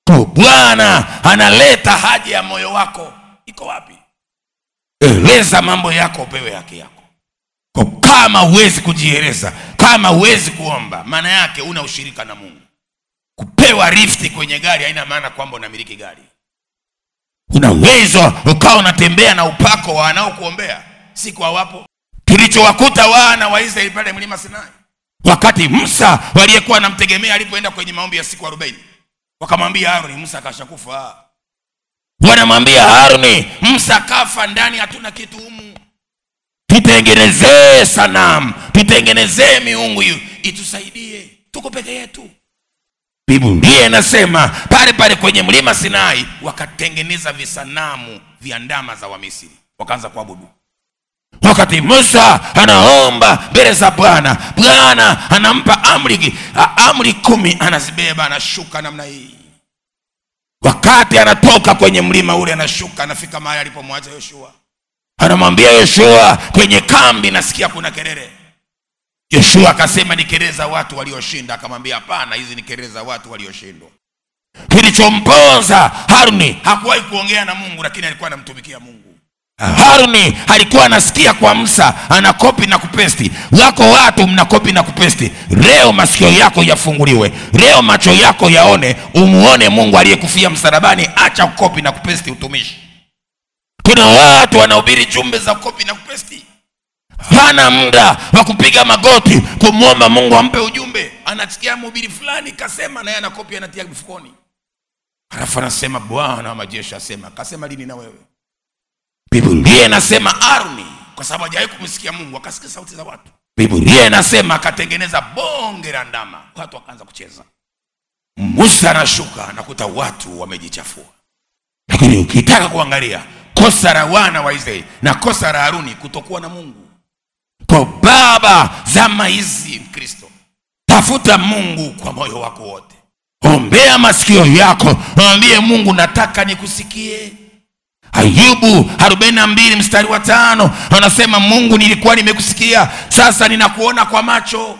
Kwa Bwana analeta haja ya moyo wako. Iko wapi? Eleza mambo yako, upewe haki yako. Kwa kama huwezi kujieleza, kama huwezi kuomba, maana yake una ushirika na Mungu. Kupewa rifti kwenye gari haina maana kwamba unamiliki gari. Una uwezo ukao unatembea na upako wa wanaokuombea. Siku hawapo. Kilichowakuta wana wa Israeli pale mlima Sinai, wakati Musa waliyekuwa anamtegemea alipoenda kwenye maombi ya siku 40, wakamwambia Haruni, Musa kashakufa. Wanamwambia Haruni, Musa kafa, ndani hatuna kitu humu. Tutengenezee sanamu, tutengenezee miungu hiyo itusaidie, tuko peke yetu. Biblia inasema pale pale kwenye mlima Sinai wakatengeneza visanamu vya ndama za Wamisri, wakaanza kuabudu. Wakati Musa anaomba mbele za Bwana, Bwana anampa amri 10, anazibeba, anashuka namna hii. Wakati anatoka kwenye mlima ule, anashuka, anafika mahali alipomwacha Yoshua. Anamwambia Yoshua, kwenye kambi nasikia kuna kelele. Yoshua akasema, ni kelele za watu walioshinda. Akamwambia, hapana, hizi ni kelele za watu walioshindwa. Kilichomponza Haruni, hakuwahi kuongea na Mungu, lakini alikuwa anamtumikia Mungu. Haruni alikuwa anasikia kwa Musa, anakopi na kupesti. Wako watu mnakopi na kupesti. Leo masikio yako yafunguliwe, leo macho yako yaone, umuone Mungu aliyekufia msalabani. Acha kukopi na kupesti utumishi. Kuna watu wanahubiri jumbe za kopi na kupesti, hana muda wa kupiga magoti kumwomba Mungu ampe ujumbe. Anasikia mhubiri fulani kasema, na yeye anakopi, anatia mfukoni. Halafu anasema, Bwana wa majeshi asema. Kasema lini na wewe? Biblia inasema Haruni, kwa sababu hajawahi kumsikia Mungu, akasikia sauti za watu. Biblia inasema akatengeneza bonge la ndama, watu wakaanza kucheza. Musa anashuka nakuta watu wamejichafua. Lakini ukitaka kuangalia kosa la wana wa Israeli na kosa la Haruni kutokuwa na Mungu. Kwa baba zama hizi Kristo, tafuta Mungu kwa moyo wako wote. Ombea masikio yako, mwambie Mungu nataka nikusikie. Ayubu 42 mstari wa 5 anasema Mungu nilikuwa nimekusikia, sasa ninakuona kwa macho.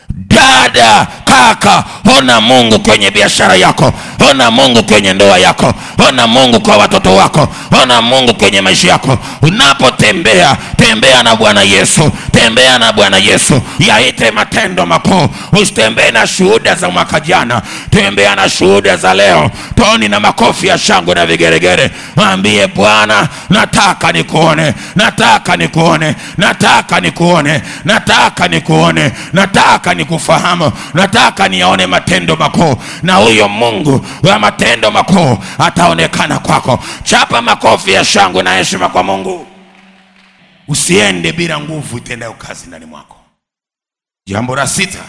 Dada, kaka, ona Mungu kwenye biashara yako, ona Mungu kwenye ndoa yako, ona Mungu kwa watoto wako, ona Mungu kwenye maisha yako. Unapotembea, tembea na Bwana Yesu, tembea na Bwana Yesu. Yaite matendo makuu. Usitembee na shuhuda za mwaka jana, tembea na shuhuda za leo. Toni na makofi ya shangwe na vigeregere. Mwambie Bwana, nataka nikuone, nataka nikuone, nataka nikuone, nataka nikuone, nataka nikufahamu, nataka nione matendo makuu. Na huyo Mungu wa matendo makuu ataonekana kwako. Chapa makofi ya shangwe na heshima kwa Mungu. Usiende bila nguvu itendayo kazi ndani mwako. Jambo la 6,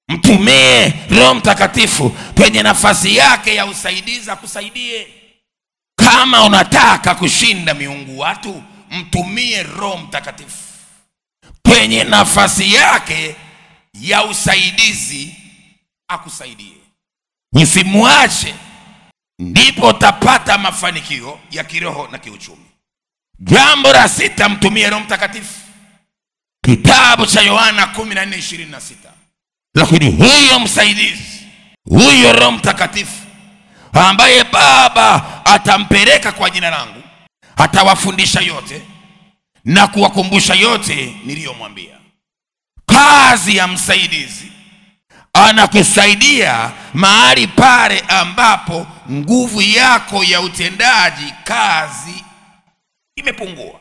mtumie Roho Mtakatifu kwenye nafasi yake ya usaidizi akusaidie. Kama unataka kushinda miungu watu, mtumie Roho Mtakatifu kwenye nafasi yake ya usaidizi akusaidie. Usimwache, ndipo utapata mafanikio ya kiroho na kiuchumi. Jambo la 6, mtumie Roho Mtakatifu. Kitabu cha Yohana 14:26. Lakini huyo msaidizi, huyo Roho Mtakatifu ambaye Baba atampeleka kwa jina langu, atawafundisha yote na kuwakumbusha yote niliyomwambia. Kazi ya msaidizi, anakusaidia mahali pale ambapo nguvu yako ya utendaji kazi imepungua.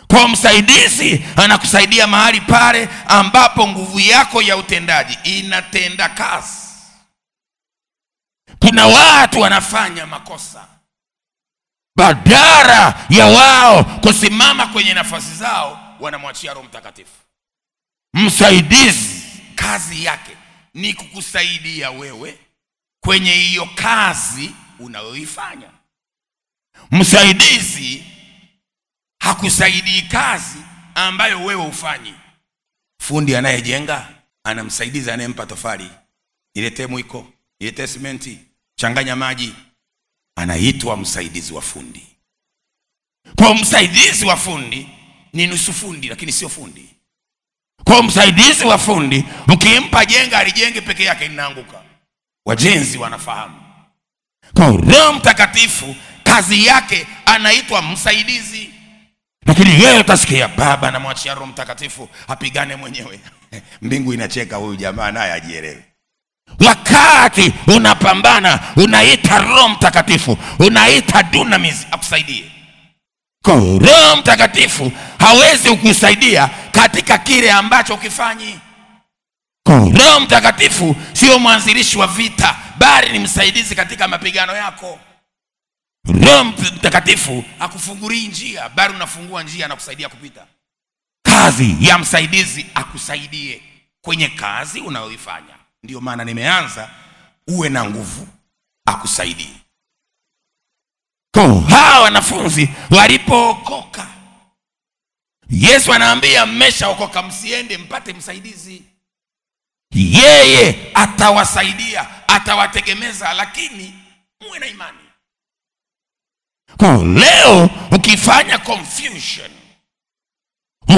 Kwa msaidizi anakusaidia mahali pale ambapo nguvu yako ya utendaji inatenda kazi. Kuna watu wanafanya makosa, badala ya wao kusimama kwenye nafasi zao wanamwachia Roho Mtakatifu. Msaidizi kazi yake ni kukusaidia wewe kwenye hiyo kazi unayoifanya. Msaidizi hakusaidii kazi ambayo wewe ufanyi. Fundi anayejenga anamsaidizi anayempa tofali, ilete mwiko, ilete simenti, changanya maji, anaitwa msaidizi wa fundi. Kwa msaidizi wa fundi ni nusu fundi lakini sio fundi. Kwa msaidizi wa fundi, mkimpa jenga alijenge peke yake linaanguka. Wajenzi wanafahamu. Kwa Roho Mtakatifu kazi yake anaitwa msaidizi. Lakini yeye utasikia Baba anamwachia Roho Mtakatifu apigane mwenyewe. Mbingu inacheka, huyu jamaa naye ajielewe. Wakati unapambana unaita Roho Mtakatifu, unaita dunamis akusaidie. Kwa Roho Mtakatifu hawezi kukusaidia katika kile ambacho ukifanyi. Kwa Roho Mtakatifu sio mwanzilishi wa vita, bali ni msaidizi katika mapigano yako. Roho Mtakatifu akufungulii njia, bali unafungua njia na kusaidia kupita. Kazi ya msaidizi akusaidie kwenye kazi unayoifanya. Ndio maana nimeanza uwe na nguvu akusaidie. Kwa hawa wanafunzi walipookoka, Yesu anaambia mmeshaokoka, msiende mpate msaidizi. Yeye atawasaidia, atawategemeza, lakini muwe na imani. Kwa leo ukifanya confusion,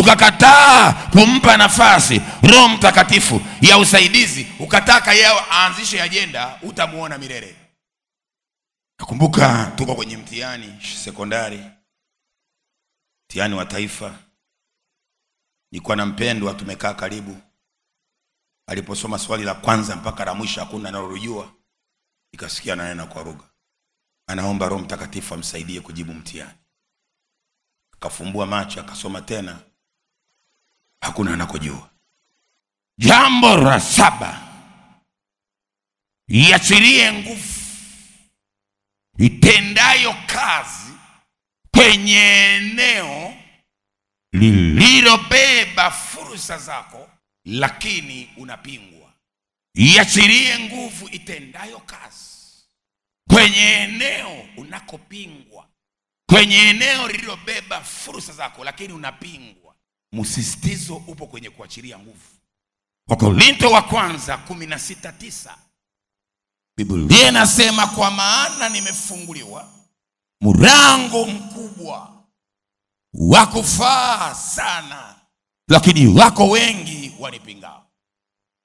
ukakataa kumpa nafasi Roho Mtakatifu ya usaidizi, ukataka yeye aanzishe ajenda, utamuona milele. Nakumbuka tuko kwenye mtihani sekondari, mtihani wa taifa. Nilikuwa na mpendwa tumekaa karibu. Aliposoma swali la kwanza mpaka la mwisho hakuna analojua, nikasikia ananena kwa lugha. Anaomba Roho Mtakatifu amsaidie kujibu mtihani. Akafumbua macho akasoma tena, hakuna anakojua. Jambo la 7, iachilie nguvu itendayo kazi kwenye eneo lililobeba fursa zako, lakini unapingwa. iachilie nguvu itendayo kazi kwenye eneo unakopingwa, kwenye eneo lililobeba fursa zako lakini unapingwa. Msisitizo upo kwenye kuachilia nguvu. Wakorintho wa kwanza 16:9 Biblia inasema, kwa maana nimefunguliwa mlango mkubwa wa kufaa sana, lakini wako wengi wanipingao.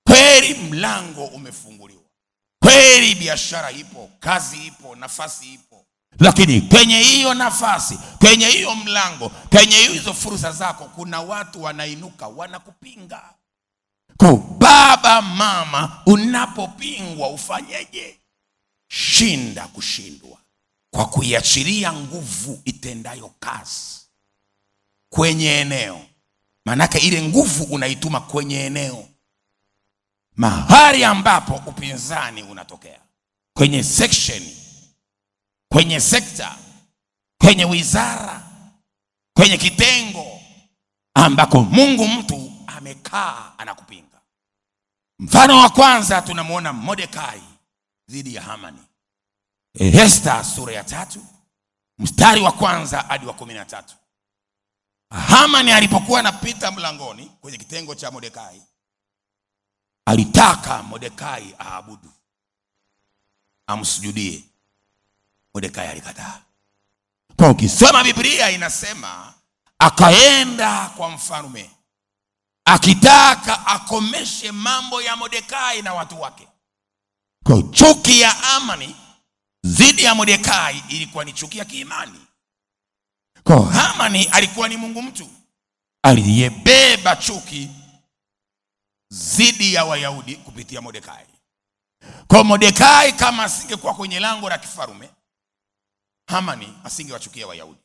Kweli mlango umefunguliwa, kweli biashara ipo, kazi ipo, nafasi ipo, lakini kwenye hiyo nafasi, kwenye hiyo mlango, kwenye hizo fursa zako, kuna watu wanainuka wanakupinga. Kwa baba mama, unapopingwa ufanyeje? Shinda kushindwa kwa kuiachilia nguvu itendayo kazi kwenye eneo. Manake ile nguvu unaituma kwenye eneo, mahali ambapo upinzani unatokea, kwenye section, kwenye sekta, kwenye wizara, kwenye kitengo ambako Mungu mtu amekaa anakupinga. Mfano wa kwanza tunamuona Mordekai dhidi ya Hamani. Esther sura ya 3 mstari wa kwanza hadi wa 13. Hamani alipokuwa anapita mlangoni kwenye kitengo cha Mordekai, alitaka Mordekai aabudu, amsujudie. Mordekai alikataa. Kwa ukisoma Biblia inasema akaenda kwa mfalme akitaka akomeshe mambo ya Mordekai na watu wake. Kwa chuki ya Hamani dhidi ya Mordekai ilikuwa ni chuki ya kiimani. Kwa Hamani alikuwa ni Mungu mtu aliyebeba chuki dhidi ya Wayahudi kupitia Mordekai. Kwa Mordekai kama asingekuwa kwenye lango la kifarume, Hamani asingewachukia Wayahudi.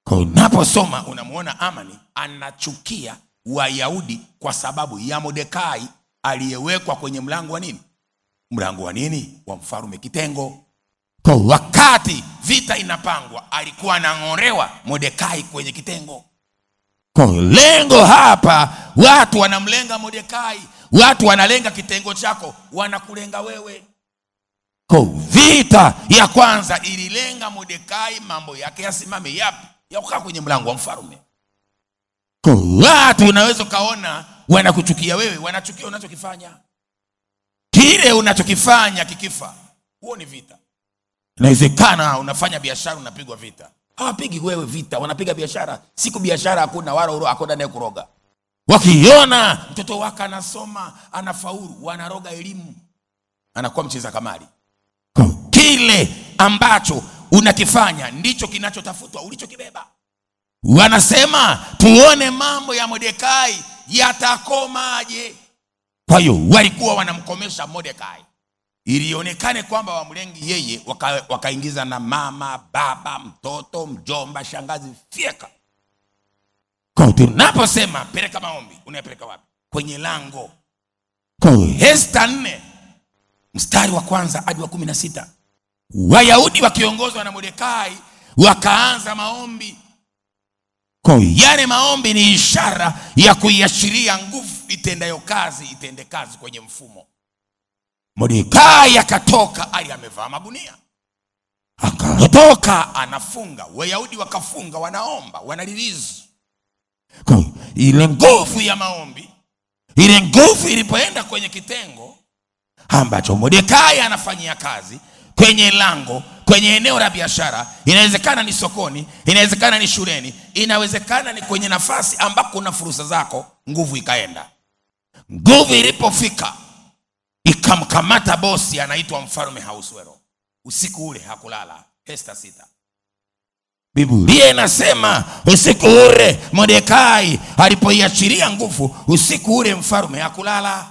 Kwa unaposoma unamuona Hamani anachukia Wayahudi kwa sababu ya Mordekai aliyewekwa kwenye mlango wa nini? Mlango wa nini? Wa mfarume kitengo. Kwa wakati vita inapangwa, alikuwa anang'orewa Mordekai kwenye kitengo. Kwa lengo hapa, watu wanamlenga Mordekai, watu wanalenga kitengo chako, wanakulenga wewe. Kwa vita ya kwanza ililenga Mordekai, mambo yake yasimame. Yapi? Ya kukaa kwenye mlango wa mfarume. Kwa watu unaweza kaona wanakuchukia wewe, wanachukia unachokifanya. Kile unachokifanya kikifa, huo ni vita. Inawezekana unafanya biashara unapigwa vita. Hawapigi wewe vita, wanapiga biashara. Siku biashara hakuna, wala hakuna naye kuroga. Wakiona mtoto wako anasoma, anafaulu, wanaroga elimu, anakuwa mcheza kamari. Kile ambacho unakifanya ndicho kinachotafutwa ulichokibeba. Wanasema tuone mambo ya Mordekai yatakomaje. Kwa hiyo walikuwa wanamkomesha Mordekai, ilionekane kwamba wamlengi yeye, wakaingiza na mama, baba, mtoto, mjomba, shangazi, fieka. Kwa tunaposema peleka maombi, unayapeleka wapi? Kwenye lango. Kwa Esther 4 mstari wa kwanza hadi wa 16, Wayahudi wakiongozwa na Mordekai wakaanza maombi. Kwa yale maombi ni ishara ya kuiashiria nguvu itendayo kazi, itende kazi kwenye mfumo. Mordekai akatoka, ali amevaa magunia, akatoka anafunga. Wayahudi wakafunga, wanaomba, wanarilizi. Kwa ile nguvu ya maombi, ile nguvu ilipoenda kwenye kitengo ambacho Mordekai anafanyia kazi, kwenye lango, kwenye eneo la biashara, inawezekana ni sokoni, inawezekana ni shuleni, inawezekana ni kwenye nafasi ambako kuna fursa zako, nguvu ikaenda. Nguvu ilipofika ikamkamata bosi anaitwa mfalme Ahasuero. Usiku ule hakulala. Esther 6. Biblia inasema usiku ule Mordekai alipoiachilia nguvu, usiku ule mfalme hakulala.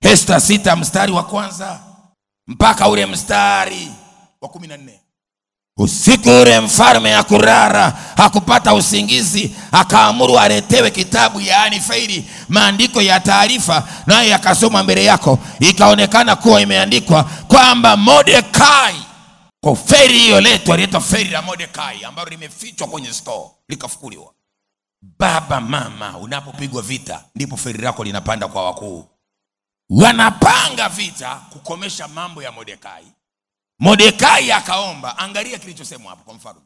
Esther 6 mstari wa kwanza mpaka ule mstari wa 14. Usiku ule mfalme hakulala, hakupata usingizi, akaamuru aletewe kitabu, yaani faili, maandiko ya taarifa, naye yakasoma mbele yako. Ikaonekana kuwa imeandikwa kwamba Mordekai, kwa faili hiyo letu aliletwa faili la Mordekai ambalo limefichwa kwenye store, likafukuliwa. Baba mama, unapopigwa vita ndipo faili lako linapanda kwa wakuu. wanapanga vita kukomesha mambo ya Mordekai. Mordekai akaomba, angalia kilichosemwa hapo kwa mfalme.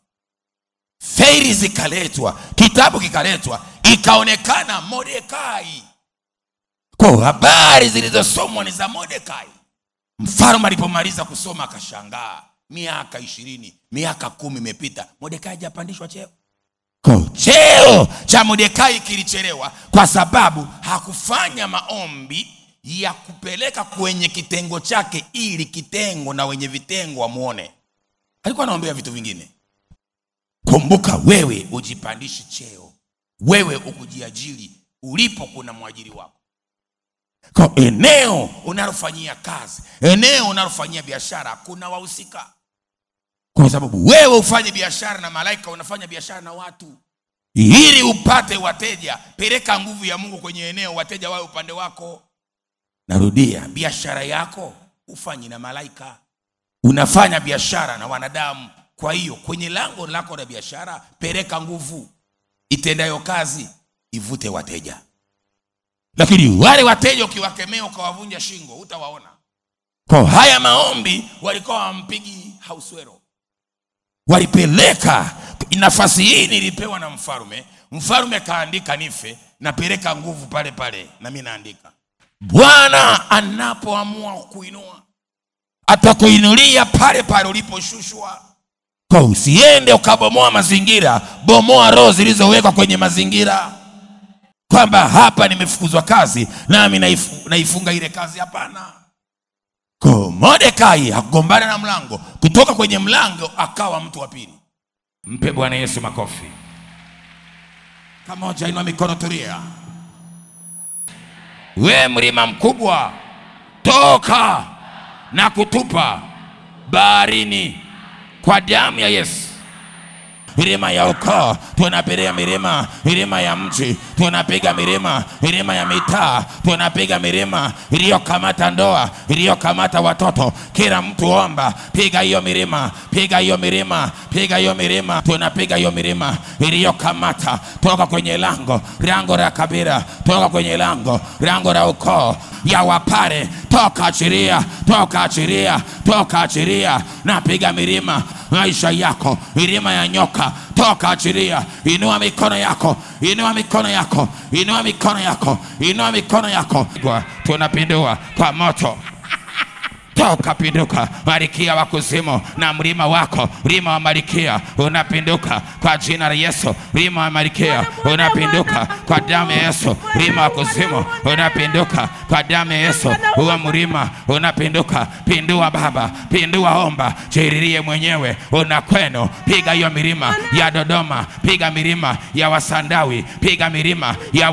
Faili zikaletwa, kitabu kikaletwa, ikaonekana Mordekai. Kwa habari zilizosomwa ni za Mordekai. Mfalme alipomaliza kusoma akashangaa. Miaka 20, miaka 10 imepita, Mordekai hajapandishwa cheo. Kwa cheo cha Mordekai kilichelewa kwa sababu hakufanya maombi ya kupeleka kwenye kitengo chake ili kitengo na wenye vitengo wamuone. Alikuwa anaombea vitu vingine. Kumbuka, wewe ujipandishi cheo, wewe ukujiajiri, ulipo kuna mwajiri wako. Kwa eneo unalofanyia kazi, eneo unalofanyia biashara, kuna wahusika. Kwa sababu wewe ufanye biashara na malaika, unafanya biashara na watu. Ili upate wateja, peleka nguvu ya Mungu kwenye eneo, wateja wawe upande wako. Narudia, biashara yako ufanyi na malaika, unafanya biashara na wanadamu. Kwa hiyo kwenye lango lako la biashara, peleka nguvu itendayo kazi, ivute wateja. Lakini wale wateja ukiwakemea ukawavunja shingo, utawaona. Kwa haya maombi walikuwa wampigi Ahasuero. Walipeleka, nafasi hii nilipewa na mfalme. Mfalme kaandika nife, napeleka nguvu pale pale, na mimi naandika. Bwana anapoamua kuinua, atakuinulia pale pale uliposhushwa. Kwa usiende ukabomoa mazingira, bomoa roho zilizowekwa kwenye mazingira. Kwamba hapa nimefukuzwa kazi, nami naifunga ile kazi, hapana. Kwa Mordekai hakugombana na mlango, kutoka kwenye mlango akawa mtu wa pili. Mpe Bwana Yesu makofi. Kama hoja, inua mikono, tulia. We mlima mkubwa, toka na kutupa baharini kwa damu ya Yesu. Milima ya ukoo tunapiga, milima ya mji tunapiga, milima ya mitaa tunapiga, milima iliyokamata ndoa, iliyokamata watoto. Kila mtu omba, piga hiyo milima, piga hiyo milima, piga hiyo milima. Tunapiga hiyo milima iliyokamata, toka kwenye lango la kabila, toka kwenye lango la ukoo ya Wapare, toka achilia, toka achilia, toka achilia. Napiga milima maisha yako, milima ya nyoka, toka achilia. Inua mikono yako, inua mikono yako, inua mikono yako, inua mikono yako. Tunapindua kwa moto. Toka pinduka, Malkia wa kuzimu, na mlima wako, mlima wa Malkia, unapinduka kwa jina la Yesu. Mlima wa Malkia unapinduka kwa damu ya Yesu. Mlima wa kuzimu unapinduka kwa damu ya Yesu. Huo mlima unapinduka. Pindua Baba, pindua, omba, jiririe mwenyewe. Unakweno, piga hiyo milima ya Dodoma, piga milima ya Wasandawi, piga milima ya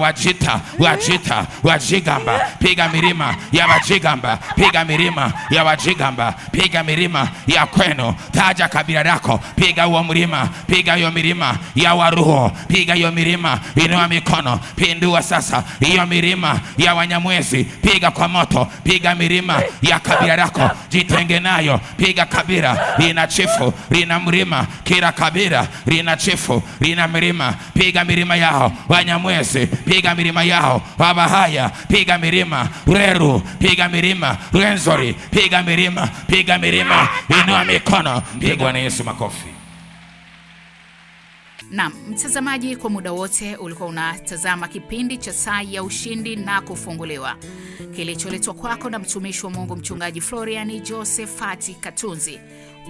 Wajigamba, piga milima ya Wajigamba, piga milima ya Wajigamba, piga milima ya kwenu. Taja kabila lako, piga huo mlima, piga hiyo milima ya Waruho, piga hiyo milima. Inua mikono, pindua sasa hiyo milima ya Wanyamwezi, piga kwa moto. Piga milima ya kabila lako, jitenge nayo. Piga kabila lina chifu, lina mlima. Kila kabila lina chifu, lina milima. Piga milima yao Wanyamwezi, piga milima yao Wabahaya, piga milima Reru, piga milima Renzori, piga milima, piga milima. Inua mikono, piga Bwana Yesu makofi. Naam, mtazamaji, kwa muda wote ulikuwa unatazama kipindi cha Saa ya Ushindi na Kufunguliwa, kilicholetwa kwako na mtumishi wa Mungu Mchungaji Florian Josephat Katunzi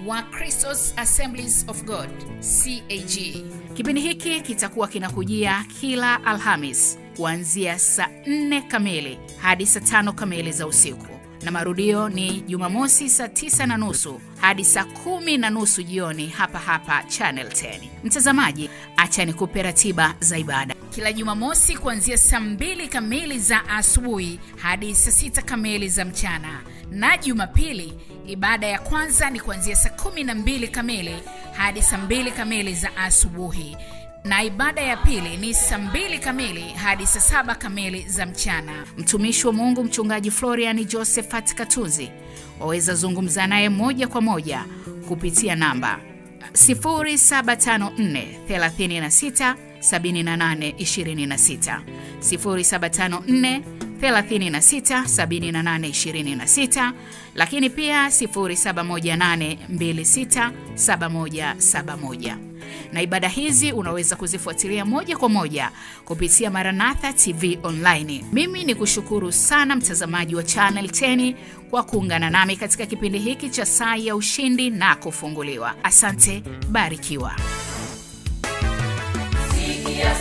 wa Christos Assemblies of God CAG. Kipindi hiki kitakuwa kinakujia kila Alhamis kuanzia saa 4 kamili hadi saa 5 kamili za usiku, na marudio ni Jumamosi saa 9:30 hadi saa 10:30 jioni hapa hapa Channel 10. Mtazamaji, acha nikupe ratiba za ibada. Kila Jumamosi kuanzia saa 2 kamili za asubuhi hadi saa 6 kamili za mchana, na Jumapili ibada ya kwanza ni kuanzia saa 12 kamili hadi saa 2 kamili za asubuhi, na ibada ya pili ni saa 2 kamili hadi saa 7 kamili za mchana. Mtumishi wa Mungu Mchungaji Florian Josephat Katunzi waweza zungumza naye moja kwa moja kupitia namba 0754 36 78 26, 0754 367826, lakini pia 0718267171. Na ibada hizi unaweza kuzifuatilia moja kwa moja kupitia Maranatha TV online. Mimi ni kushukuru sana mtazamaji wa Channel 10 kwa kuungana nami katika kipindi hiki cha Saa ya Ushindi na Kufunguliwa. Asante, barikiwa. Sikia,